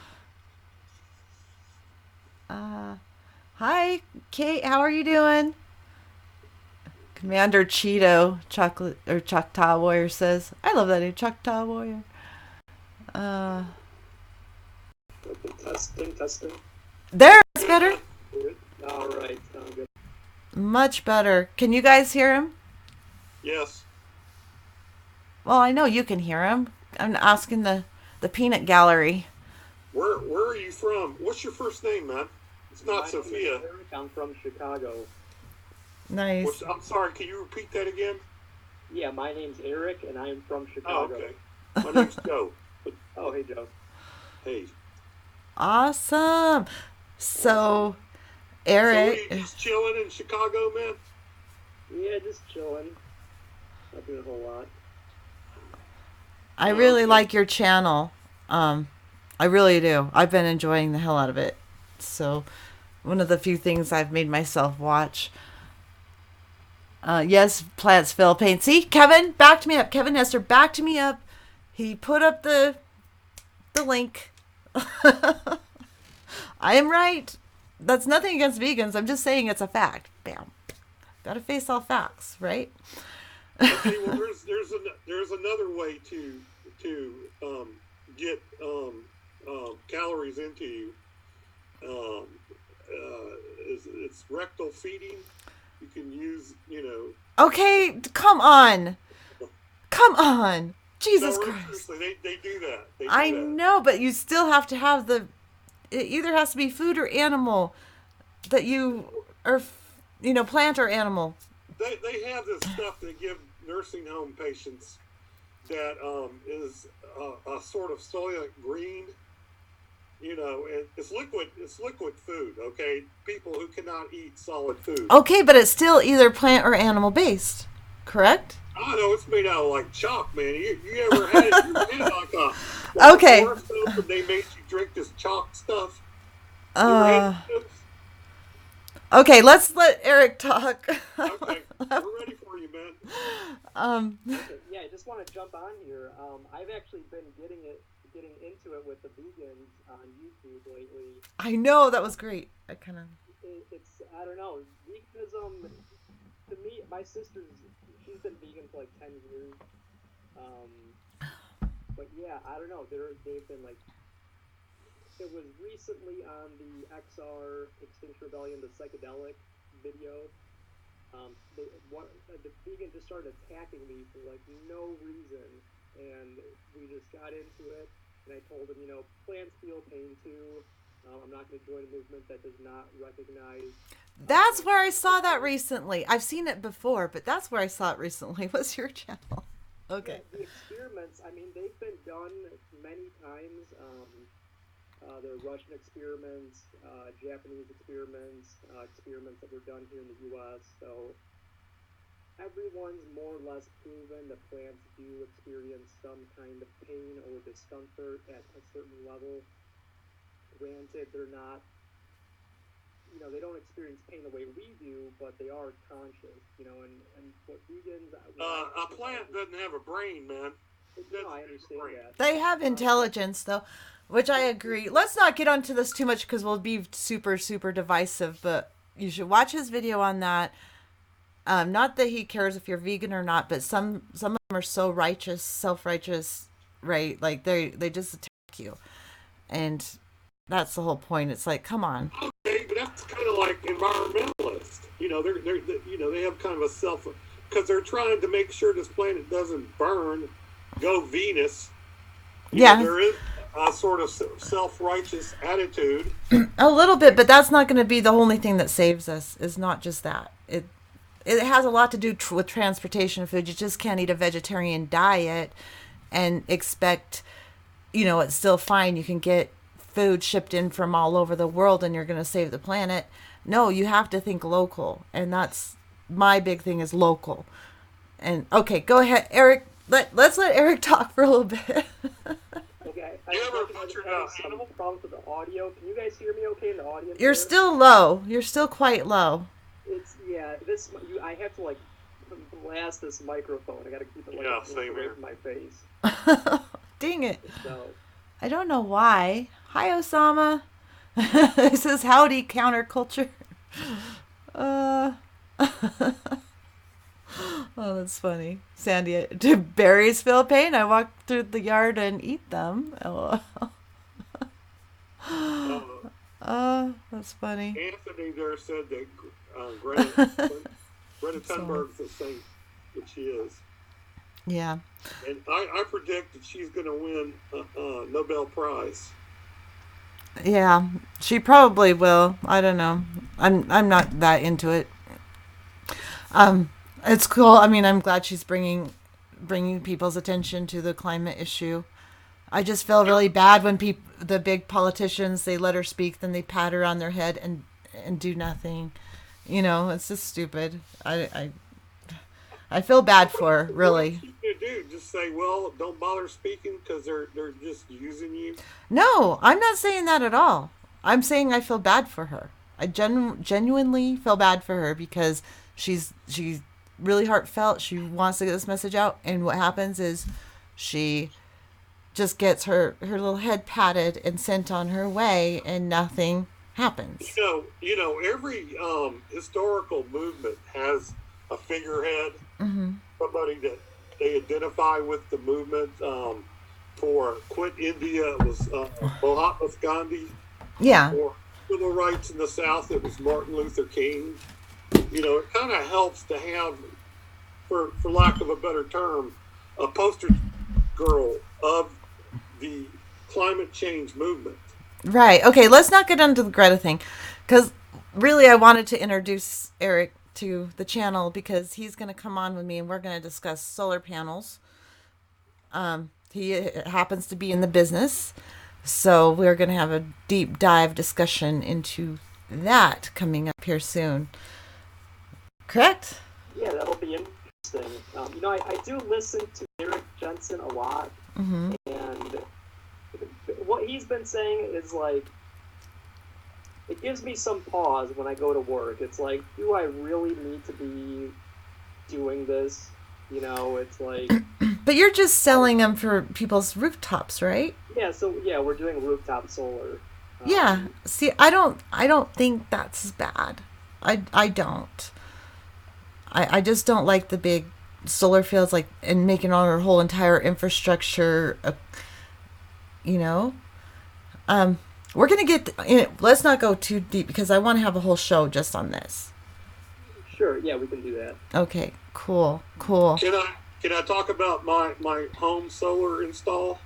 Hi, Kate. How are you doing? Commander Cheeto, chocolate or Choctaw Warrior says, "I love that name, Choctaw Warrior." Uh, Testing. there, it's better. All right, sound good. Much better. Can you guys hear him? Yes. Well, I know you can hear him. I'm asking the peanut gallery. Where are you from? What's your first name, man? It's My not name is Sophia. Eric. I'm from Chicago. Nice. I'm sorry. Can you repeat that again? Yeah, my name's Eric, and I'm from Oh, Chicago. okay. My name's Joe. Oh, hey, Joe. Hey. Awesome. So, So Eric, you just chilling in Chicago, man? Yeah, just chilling. Not doing a whole lot. I really Okay. like your channel. I really do. I've been enjoying the hell out of it. So, one of the few things I've made myself watch. Yes, Plantsville Paint. See, Kevin backed me up. Kevin Hester backed me up. He put up the link. I am right. That's nothing against vegans. I'm just saying it's a fact. Bam. Gotta face all facts, right? Okay. Well, there's another way to get calories into you. Um, it's rectal feeding. You can use, Okay, come on. Come on. Jesus no, Christ. seriously, they do that. They do I that. know, but you still have to have it either has to be food or animal that you, or, plant or animal. They have this stuff they give nursing home patients that is a sort of soylent green, and it's liquid. It's liquid food. Okay, people who cannot eat solid food. Okay, but it's still either plant or animal based. correct? I know it's made out of like chalk, man. You ever had it? You ever had like Okay. a soap and they made you drink this chalk stuff? You ever had those? Okay, let's let Eric talk. Okay, we're ready for you, man. Okay, yeah, I just want to jump on here. I've actually been getting into it with the vegans on YouTube lately. I know, that was great. I kind of. It's I don't know, veganism. To me, my she's been vegan for like 10 years. But yeah, I don't know. They've been like. It was recently on the XR Extinction Rebellion, the psychedelic video. The vegan just started attacking me for like no reason, and we just got into it. And I told him, plants feel pain too. I'm not going to join a movement that does not recognize. That's where I saw that recently. I've seen it before, but that's where I saw it recently. What's your channel? Okay. Yeah, the experiments, I mean, they've been done many times. There are Russian experiments, Japanese experiments, experiments that were done here in the U.S. So everyone's more or less proven that plants do experience some kind of pain or discomfort at a certain level. Granted, they're not, they don't experience pain the way we do, but they are conscious, and what vegans... A plant doesn't have a brain, man. No, I understand that. They have intelligence, though, which I agree. Let's not get onto this too much because we'll be super, super divisive, but you should watch his video on that. Not that he cares if you're vegan or not, but some of them are so righteous, self-righteous, right? Like they just attack you. And that's the whole point. It's like, come on. Okay, but that's kind of like environmentalists. They have kind of a because they're trying to make sure this planet doesn't burn. Go Venus. Yeah. There is a sort of self-righteous attitude. A little bit, but that's not going to be the only thing that saves us. It's not just that. It has a lot to do with transportation food. You just can't eat a vegetarian diet and expect, it's still fine. You can get food shipped in from all over the world and you're going to save the planet. No, you have to think local. And that's my big thing is local. And okay, go ahead, Eric. Let's let Eric talk for a little bit. Okay, You ever I'm butchered having a some animal? problems with the audio. Can you guys hear me okay in the audience? You're there? still low. You're still quite low. I have to like blast this microphone. I got to keep it like same away here. from my face. Dang it. So I don't know why. Hi, Osama. It says howdy, counterculture. Oh, that's funny. Sandy, do berries feel pain? I walk through the yard and eat them. LOL. That's funny. Anthony there said that Greta Thunberg's the saint that she is. Yeah. And I predict that she's going to win a Nobel Prize. Yeah, she probably will. I don't know. I'm not that into it. It's cool. I mean, I'm glad she's bringing people's attention to the climate issue. I just feel really bad when the big politicians, they let her speak, then they pat her on their head and do nothing. It's just stupid. I feel bad for her, really. What you do? Just say, well, don't bother speaking because they're just using you. No, I'm not saying that at all. I'm saying I feel bad for her. I genuinely feel bad for her because she's really heartfelt. She wants to get this message out, and what happens is she just gets her little head patted and sent on her way, and nothing happens. Every historical movement has a figurehead, somebody that they identify with the movement. For Quit India, it was Mahatma Gandhi. Yeah. For civil rights in the South, it was Martin Luther King. It kind of helps to have, for lack of a better term, a poster girl of the climate change movement. Right. Okay, let's not get into the Greta thing, because really I wanted to introduce Eric to the channel because he's going to come on with me and we're going to discuss solar panels. He happens to be in the business, so we're going to have a deep dive discussion into that coming up here soon. Correct? yeah, that'll be I do listen to Eric Jensen a lot, Mm-hmm. and what he's been saying is like, it gives me some pause when I go to work. It's like, do I really need to be doing this? It's like, But you're just selling them for people's rooftops, right? yeah, so yeah, we're doing rooftop solar. Yeah. See, I don't think that's bad. I don't. I just don't like the big solar fields, like, and making our whole entire infrastructure, you know. We're gonna get let's not go too deep because I want to have a whole show just on this. Sure, yeah, we can do that. Okay, cool. Can I talk about my home solar install?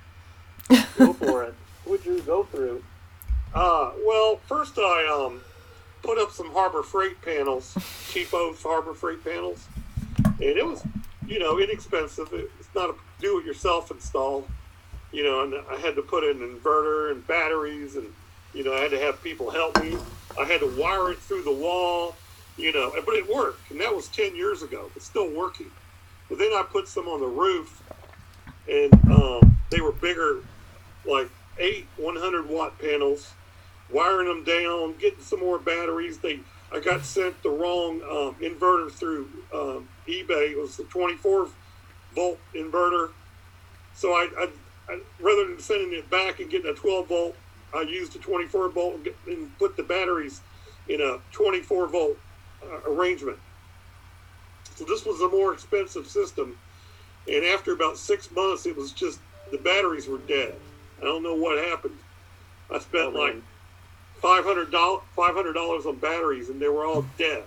Go for it. What would you go through? Well, first I put up some Harbor Freight panels, cheapo Harbor Freight panels, and it was, inexpensive. It's not a do-it-yourself install, and I had to put in an inverter and batteries, and I had to have people help me. I had to wire it through the wall, but it worked, and that was 10 years ago. It's still working. But then I put some on the roof, and they were bigger, like 8 100-watt panels, wiring them down, getting some more batteries. I got sent the wrong inverter through eBay. It was a 24-volt inverter. So I rather than sending it back and getting a 12-volt, I used a 24-volt and put the batteries in a 24-volt arrangement. So this was a more expensive system. And after about 6 months, it was just, the batteries were dead. I don't know what happened. I spent like $500 on batteries, and they were all dead.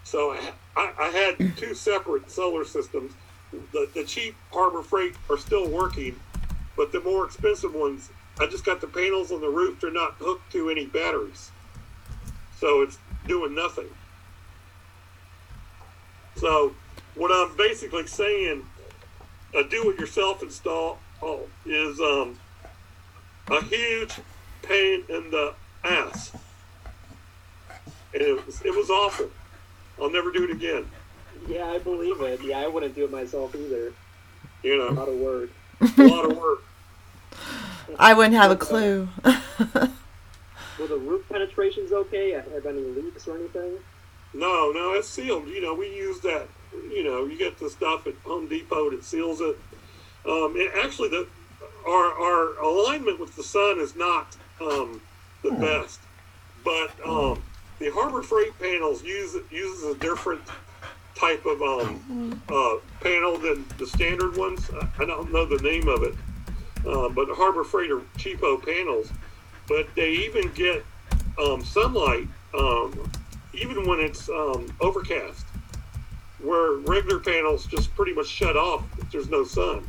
So I had 2 separate solar systems. The cheap Harbor Freight are still working, but the more expensive ones, I just got the panels on the roof. They're not hooked to any batteries. So it's doing nothing. So what I'm basically saying, a do-it-yourself install is a huge pain in the ass. And it was awful. I'll never do it again. Yeah, I believe it. Yeah, I wouldn't do it myself either. A lot of work. A lot of work. I wouldn't have a clue. Were the roof penetrations okay? Have any leaks or anything? No, it's sealed. We use that. You get the stuff at Home Depot that seals it. Actually, our alignment with the sun is not the best, but the Harbor Freight panels uses a different type of panel than the standard ones. I don't know the name of it, but the Harbor Freight are cheapo panels, but they even get sunlight even when it's overcast, where regular panels just pretty much shut off if there's no sun.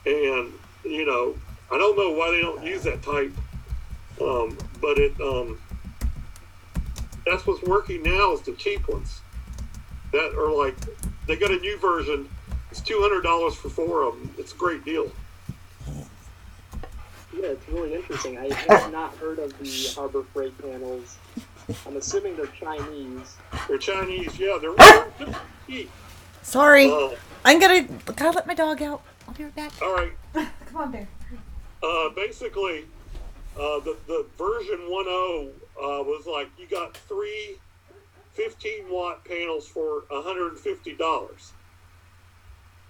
And I don't know why they don't use that type, but that's what's working now is the cheap ones that are like, they got a new version. It's $200 for 4 of them. It's a great deal. Yeah, it's really interesting. I have not heard of the Harbor Freight panels. I'm assuming they're Chinese. They're Chinese, yeah. They're cheap. Sorry. Gotta let my dog out. I'll be right back. All right. Come on, Bear. Basically, the version 1.0 was like, you got 3 15-watt panels for $150.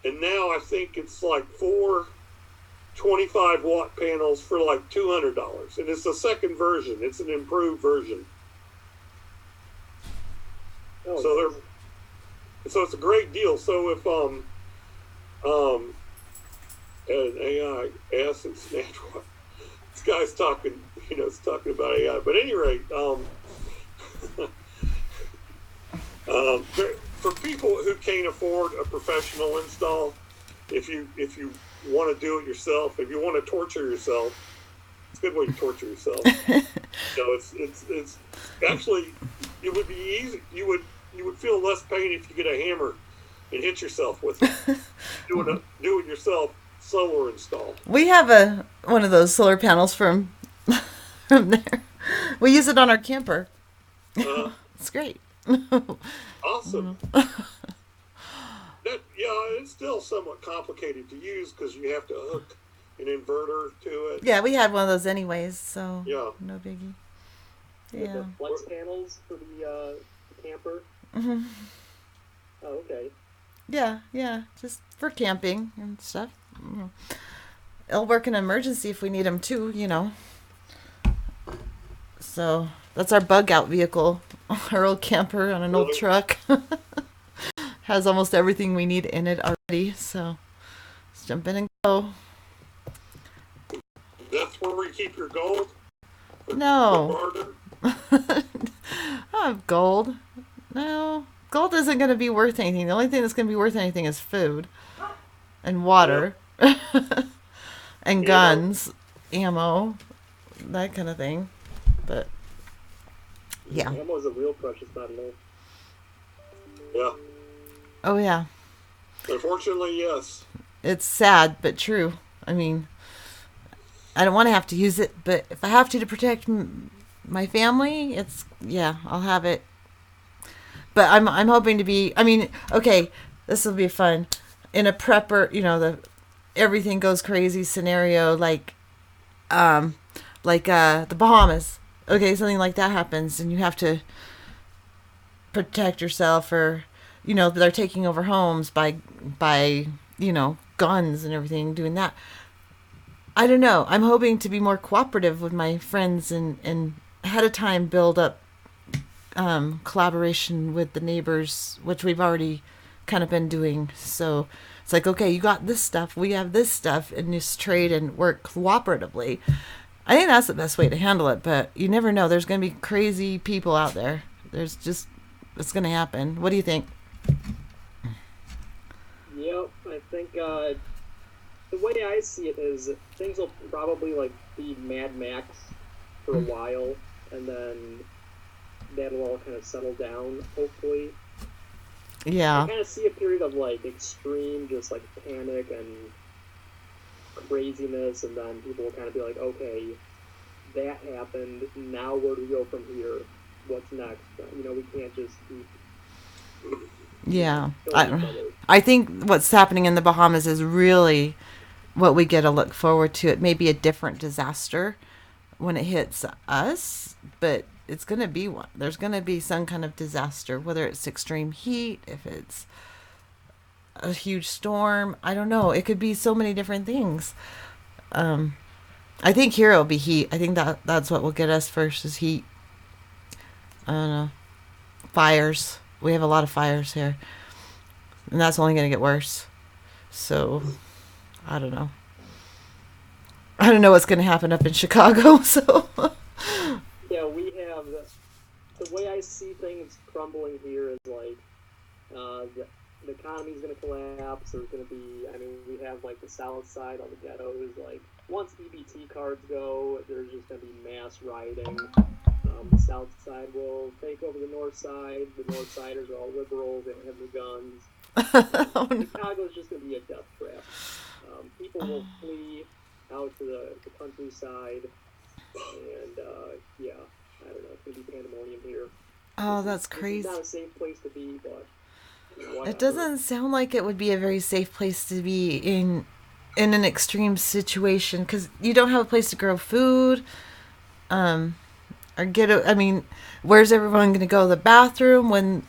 And now I think it's like 4 25-watt panels for like $200. And it's the second version. It's an improved version. Oh, so it's a great deal. So if an AI asks and snatch what this guy's talking, it's talking about AI. But at any rate, for people who can't afford a professional install, if you want to do it yourself, if you want to torture yourself, it's a good way to torture yourself. It's actually, it would be easy. You would feel less pain if you get a hammer and hit yourself with it. Do it yourself solar install. We have one of those solar panels from there. We use it on our camper. It's great. Awesome. Yeah, it's still somewhat complicated to use because you have to hook an inverter to it. Yeah, we had one of those anyways, so Yeah. no biggie. With Yeah. the flex panels for the camper. Hmm. Oh, okay. Yeah, just for camping and stuff. Mhm. It'll work in an emergency if we need them too, So that's our bug out vehicle. Our old camper on an old Really? truck. Has almost everything we need in it already, so let's jump in and go. That's where we keep your gold. The No. barter. I have gold. No. Gold isn't going to be worth anything. The only thing that's going to be worth anything is food and water and guns, ammo, that kind of thing. But yeah. Ammo is a real precious metal. Yeah. Oh, yeah. Unfortunately, yes. It's sad, but true. I mean, I don't want to have to use it, but if I have to protect my family, I'll have it. But I'm hoping to be. I mean, okay, this will be fun. In a prepper, the everything goes crazy scenario, the Bahamas. Okay, something like that happens, and you have to protect yourself, or they're taking over homes by guns and everything, doing that. I don't know. I'm hoping to be more cooperative with my friends and ahead of time build up collaboration with the neighbors, which we've already kind of been doing. So it's like, okay, you got this stuff, we have this stuff, and just trade and work cooperatively. I think that's the best way to handle it, but you never know. There's going to be crazy people out there. It's going to happen. What do you think? Yep, I think the way I see it is things will probably be Mad Max for a while, and then that'll all kind of settle down, hopefully. Yeah. I kind of see a period of extreme, just panic and craziness, and then people will kind of be like, okay, that happened, now where do we go from here? What's next? We can't just keep Yeah. killing each other. I think what's happening in the Bahamas is really what we get to look forward to. It may be a different disaster when it hits us, but it's going to be one. There's going to be some kind of disaster, whether it's extreme heat, if it's a huge storm. I don't know. It could be so many different things. I think here it'll be heat. I think that's what will get us first is heat. I don't know. Fires. We have a lot of fires here. And that's only going to get worse. So, I don't know. I don't know what's going to happen up in Chicago, so... Yeah, we have the way I see things crumbling here is the economy's going to collapse. There's going to be, we have the south side, all the ghettos. Once EBT cards go, there's just going to be mass rioting. The south side will take over the north side. The north siders are all liberals. They don't have any guns. Oh, no. Chicago's just going to be a death trap. People will flee out to the countryside. And, yeah, I don't know. It's going to be pandemonium here. Oh, that's This crazy. is not a safe place to be, but whatever. It doesn't sound like it would be a very safe place to be in an extreme situation, because you don't have a place to grow food, or where's everyone going to go to the bathroom when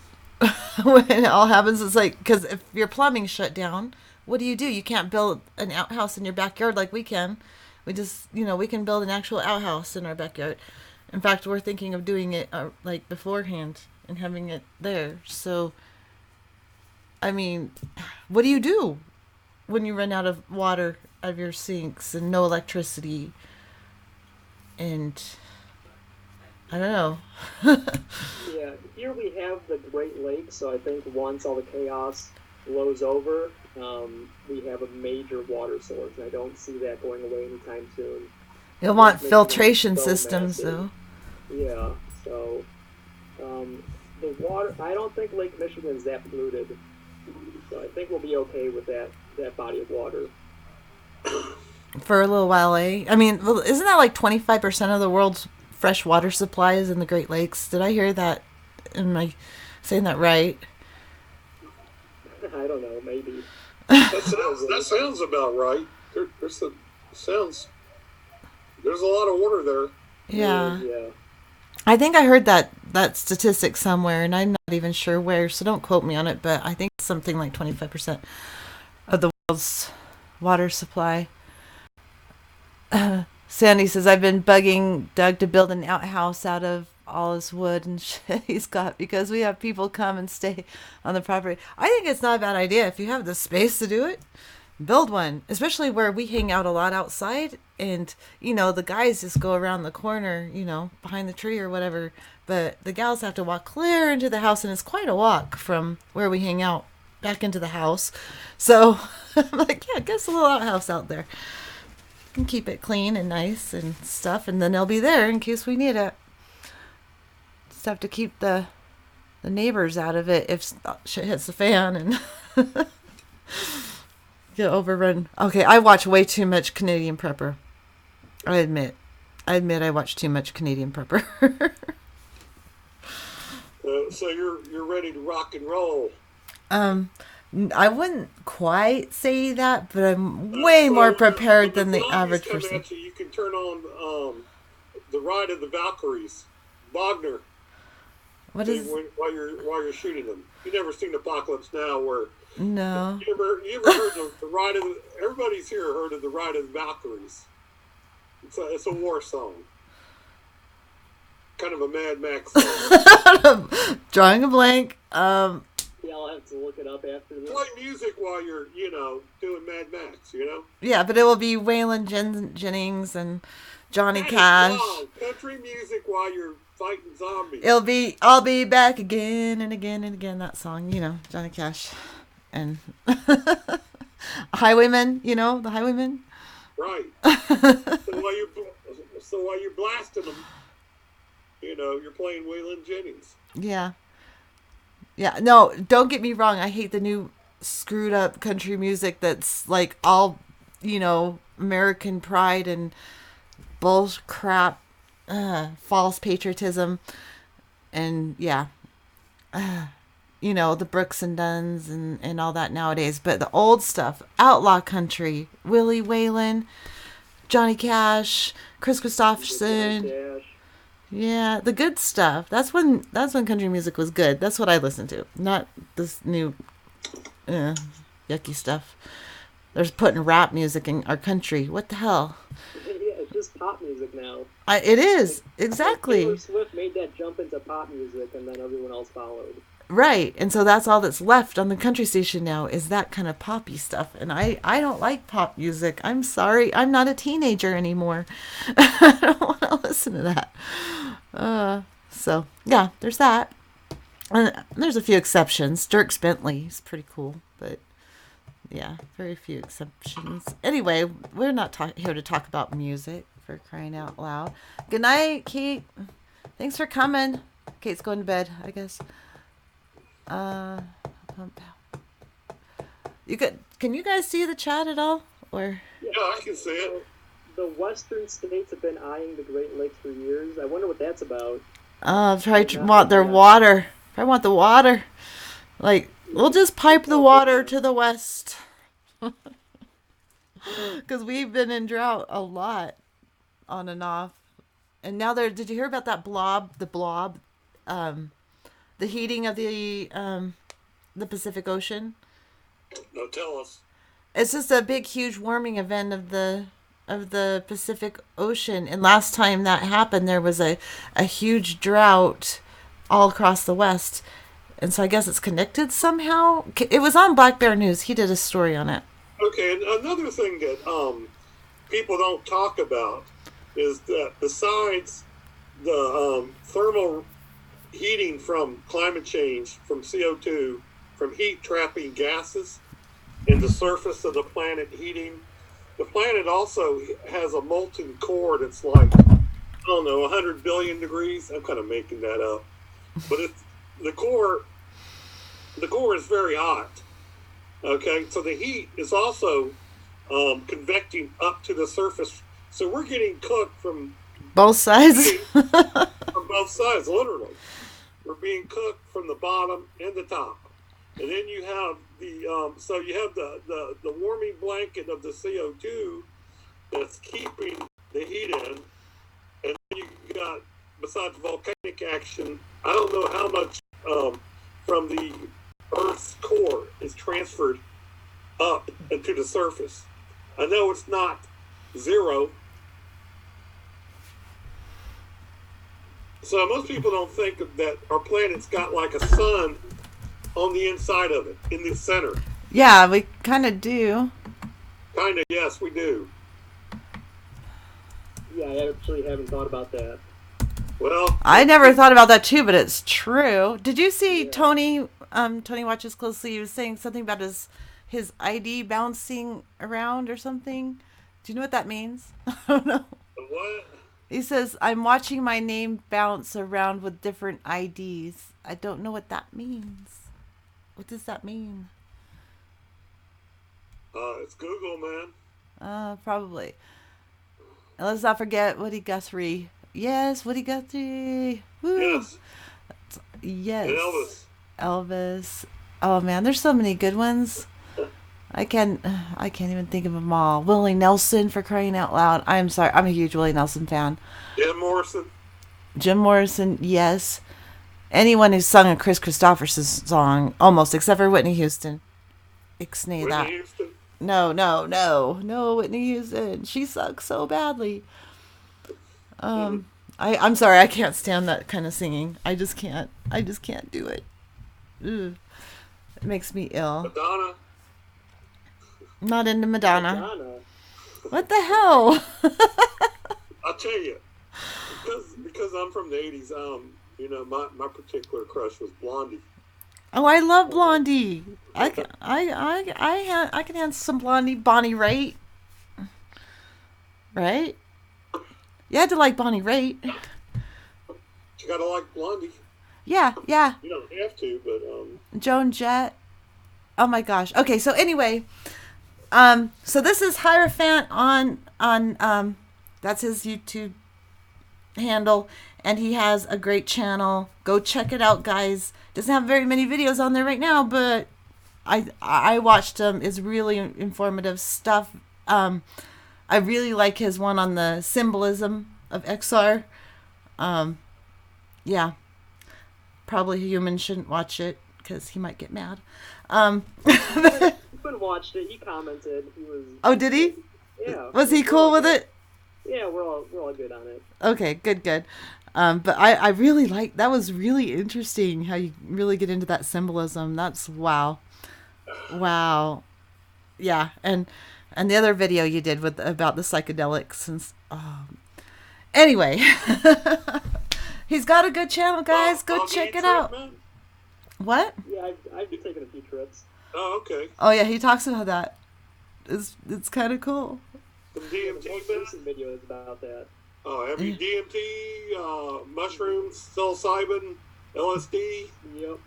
when it all happens? It's because if your plumbing's shut down, what do? You can't build an outhouse in your backyard like we can. We just, we can build an actual outhouse in our backyard. In fact, we're thinking of doing it beforehand and having it there. So, what do you do when you run out of water out of your sinks and no electricity? And I don't know. Yeah, here we have the Great Lakes, so I think once all the chaos blows over, we have a major water source, and I don't see that going away anytime soon. You'll want Michigan filtration is so systems, massive. though. Yeah, so the water, I don't think Lake Michigan is that polluted, so I think we'll be okay with that body of water. For a little while, eh? Well, isn't that 25% of the world's fresh water supply is in the Great Lakes? Did I hear that? Am I saying that right? I don't know, maybe. That sounds about right. There's a lot of water there. Yeah. Yeah. I think I heard that statistic somewhere, and I'm not even sure where, so don't quote me on it, but I think it's something like 25% of the world's water supply. Sandy says, I've been bugging Doug to build an outhouse out of all his wood and shit he's got because we have people come and stay on the property. I think it's not a bad idea if you have the space to do it. Build one, especially where we hang out a lot outside, and the guys just go around the corner, behind the tree or whatever, but the gals have to walk clear into the house, and it's quite a walk from where we hang out back into the house. So I'm like, yeah, get us a little outhouse out there. Can keep it clean and nice and stuff, and then they'll be there in case we need it. Just have to keep the neighbors out of it if shit hits the fan and get overrun. Okay, I watch way too much Canadian Prepper. I admit I watch too much Canadian Prepper. So you're ready to rock and roll. I wouldn't quite say that, but I'm way more prepared than the average person. You can turn on the Ride of the Valkyries, Wagner. What is while you're shooting them? You never seen Apocalypse Now, where no? You ever heard of the Ride of the? Everybody's here heard of the Ride of the Valkyries. It's a war song, kind of a Mad Max song. Drawing a blank. Yeah, I'll have to look it up after this. Play music while you're, doing Mad Max, Yeah, but it will be Waylon Jennings and Johnny Cash. Country music while you're fighting zombies. I'll be back again and again and again. That song, Johnny Cash, and Highwaymen. The Highwaymen. Right. so while you're blasting them, you're playing Waylon Jennings. Yeah. Yeah, no, don't get me wrong. I hate the new screwed up country music that's like all, American pride and bull crap, false patriotism. And yeah, the Brooks and Duns and all that nowadays. But the old stuff, outlaw country, Willie Whalen, Johnny Cash, Chris Christopherson. Yeah, the good stuff. That's when country music was good. That's what I listened to. Not this new yucky stuff. They're putting rap music in our country. What the hell? Yeah, it's just pop music now. It is. Exactly. Taylor Swift made that jump into pop music, and then everyone else followed. Right. And so that's all that's left on the country station now is that kind of poppy stuff. And I don't like pop music. I'm sorry. I'm not a teenager anymore. I don't want to listen to that. So, yeah, there's that. And there's a few exceptions. Dierks Bentley is pretty cool. But, yeah, very few exceptions. Anyway, we're not here to talk about music, for crying out loud. Good night, Kate. Thanks for coming. Kate's going to bed, I guess. Can you guys see the chat at all? Or yeah, I can see it. The western states have been eyeing the Great Lakes for years. I wonder what that's about. Probably want their water. I want the water. Like, we'll just pipe the water to the west. Because we've been in drought a lot, on and off. And now did you hear about that blob? The blob, the heating of the Pacific Ocean. No, tell us. It's just a big, huge warming event of the Pacific Ocean. And last time that happened, there was a huge drought all across the West. And so I guess it's connected somehow. It was on Black Bear News. He did a story on it. Okay, and another thing that people don't talk about is that besides the thermal heating from climate change, from CO2, from heat trapping gases in the surface of the planet heating, the planet also has a molten core that's like, I don't know, 100 billion degrees. I'm kind of making that up. But the core is very hot. Okay, so the heat is also convecting up to the surface. So we're getting cooked from both sides. From both sides, literally. We're being cooked from the bottom and the top. And then you have so you have the warming blanket of the CO2 that's keeping the heat in, and then you got, besides volcanic action, I don't know how much from the Earth's core is transferred up into the surface. I know it's not zero. So most people don't think that our planet's got like a sun on the inside of it, in the center. Yeah, we kind of do. Kind of, yes, we do. Yeah, I actually haven't thought about that. Well, I never thought about that too, but it's true. Did you see Tony? Tony watches closely. He was saying something about his ID bouncing around or something. Do you know what that means? I don't know. what? He says, I'm watching my name bounce around with different IDs. I don't know what that means. What does that mean? It's Google, man. Probably. And let's not forget Woody Guthrie. Yes, Woody Guthrie. Woo. Yes. Yes. And Elvis. Elvis. Oh man, there's so many good ones. I can't even think of them all. Willie Nelson, for crying out loud. I'm sorry. I'm a huge Willie Nelson fan. Jim Morrison. Jim Morrison, yes. Anyone who's sung a Chris Christopherson song, almost, except for Whitney Houston. Ixnay Whitney that. Houston. No, Whitney Houston. She sucks so badly. I'm sorry, I can't stand that kind of singing. I just can't do it. Ugh. It makes me ill. Madonna. I'm not into Madonna. Madonna. What the hell? I'll tell you, because I'm from the '80s. My particular crush was Blondie. Oh, I love Blondie. I can handle some Blondie. Bonnie Raitt. Right? You had to like Bonnie Raitt. You gotta like Blondie. Yeah. You don't have to, but Joan Jett. Oh my gosh. Okay, so anyway, so this is Hierophant on that's his YouTube handle, and he has a great channel. Go check it out, guys. Doesn't have very many videos on there right now, but I watched them. It's really informative stuff. I really like his one on the symbolism of XR. Yeah. Probably humans shouldn't watch it because he might get mad. Quinn watched it. He commented. He was. Oh, did he? Yeah. Was he cool with it? Yeah, we're all good on it. Okay, good. But I really like, that was really interesting how you really get into that symbolism. That's wow. Yeah, and the other video you did about the psychedelics and anyway, he's got a good channel, guys. Go check it out. Man? What? Yeah, I've been taking a few trips. Oh, okay. Oh yeah, he talks about that. It's kind of cool. Some The DMT, most man. recent video is about that. Oh, have you DMT, mushrooms, psilocybin, LSD, Yep.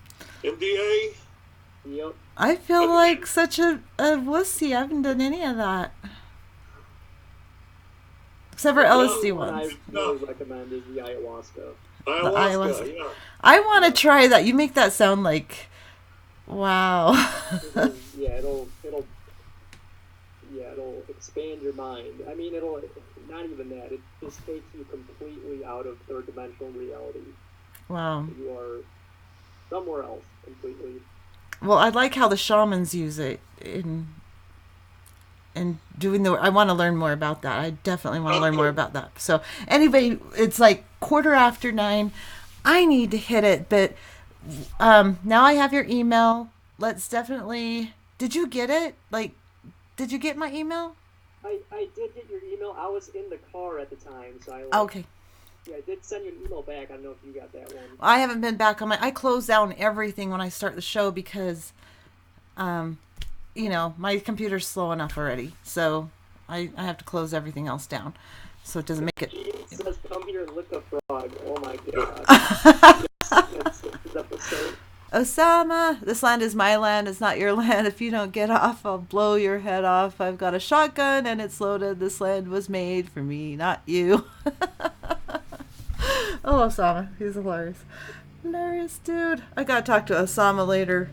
MDA? Yep. I feel like such a wussy. I haven't done any of that. Except for LSD One ones. I really recommend is the ayahuasca. Ayahuasca, yeah. I want to try that. You make that sound like, wow. Yeah, it'll expand your mind. I mean, it'll not even that. It just takes you completely out of third dimensional reality. Wow. You are somewhere else completely. Well, I like how the shamans use it in doing the. I want to learn more about that. I definitely want to learn more about that. So anyway, it's like 9:15. I need to hit it, but now I have your email. Let's definitely. Did you get it? Did you get my email? I did get your email. I was in the car at the time, so Okay. Yeah, I did send you an email back. I don't know if you got that one. I haven't been back on I close down everything when I start the show because, my computer's slow enough already. So I have to close everything else down. So it doesn't make it. It says, come here and lick a frog. Oh my god. This episode. Osama, this land is my land. It's not your land. If you don't get off, I'll blow your head off. I've got a shotgun and it's loaded. This land was made for me, not you. Oh, Osama. He's hilarious. Hilarious dude. I gotta talk to Osama later.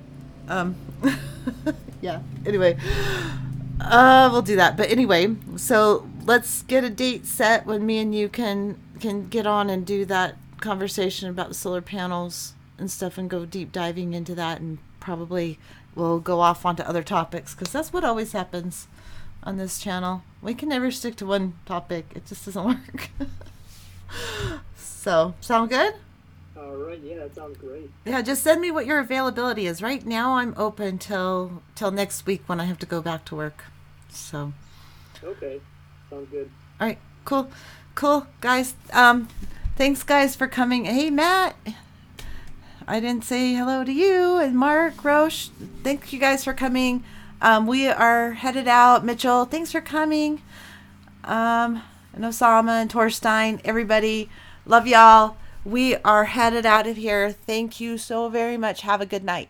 Yeah. Anyway, we'll do that. But anyway, so let's get a date set when me and you can get on and do that conversation about the solar panels and stuff, and go deep diving into that, and probably we'll go off onto other topics, because that's what always happens on this channel. We can never stick to one topic. It just doesn't work. So, sound good? All right, yeah, that sounds great. Yeah, just send me what your availability is. Right now I'm open till next week when I have to go back to work. So, Okay, sounds good. all right, cool, guys. Thanks, guys, for coming. Hey, Matt, I didn't say hello to you, and Mark, Roche. Thank you guys for coming. We are headed out. Mitchell, thanks for coming. And Osama and Torstein, everybody, love y'all. We are headed out of here. Thank you so very much. Have a good night.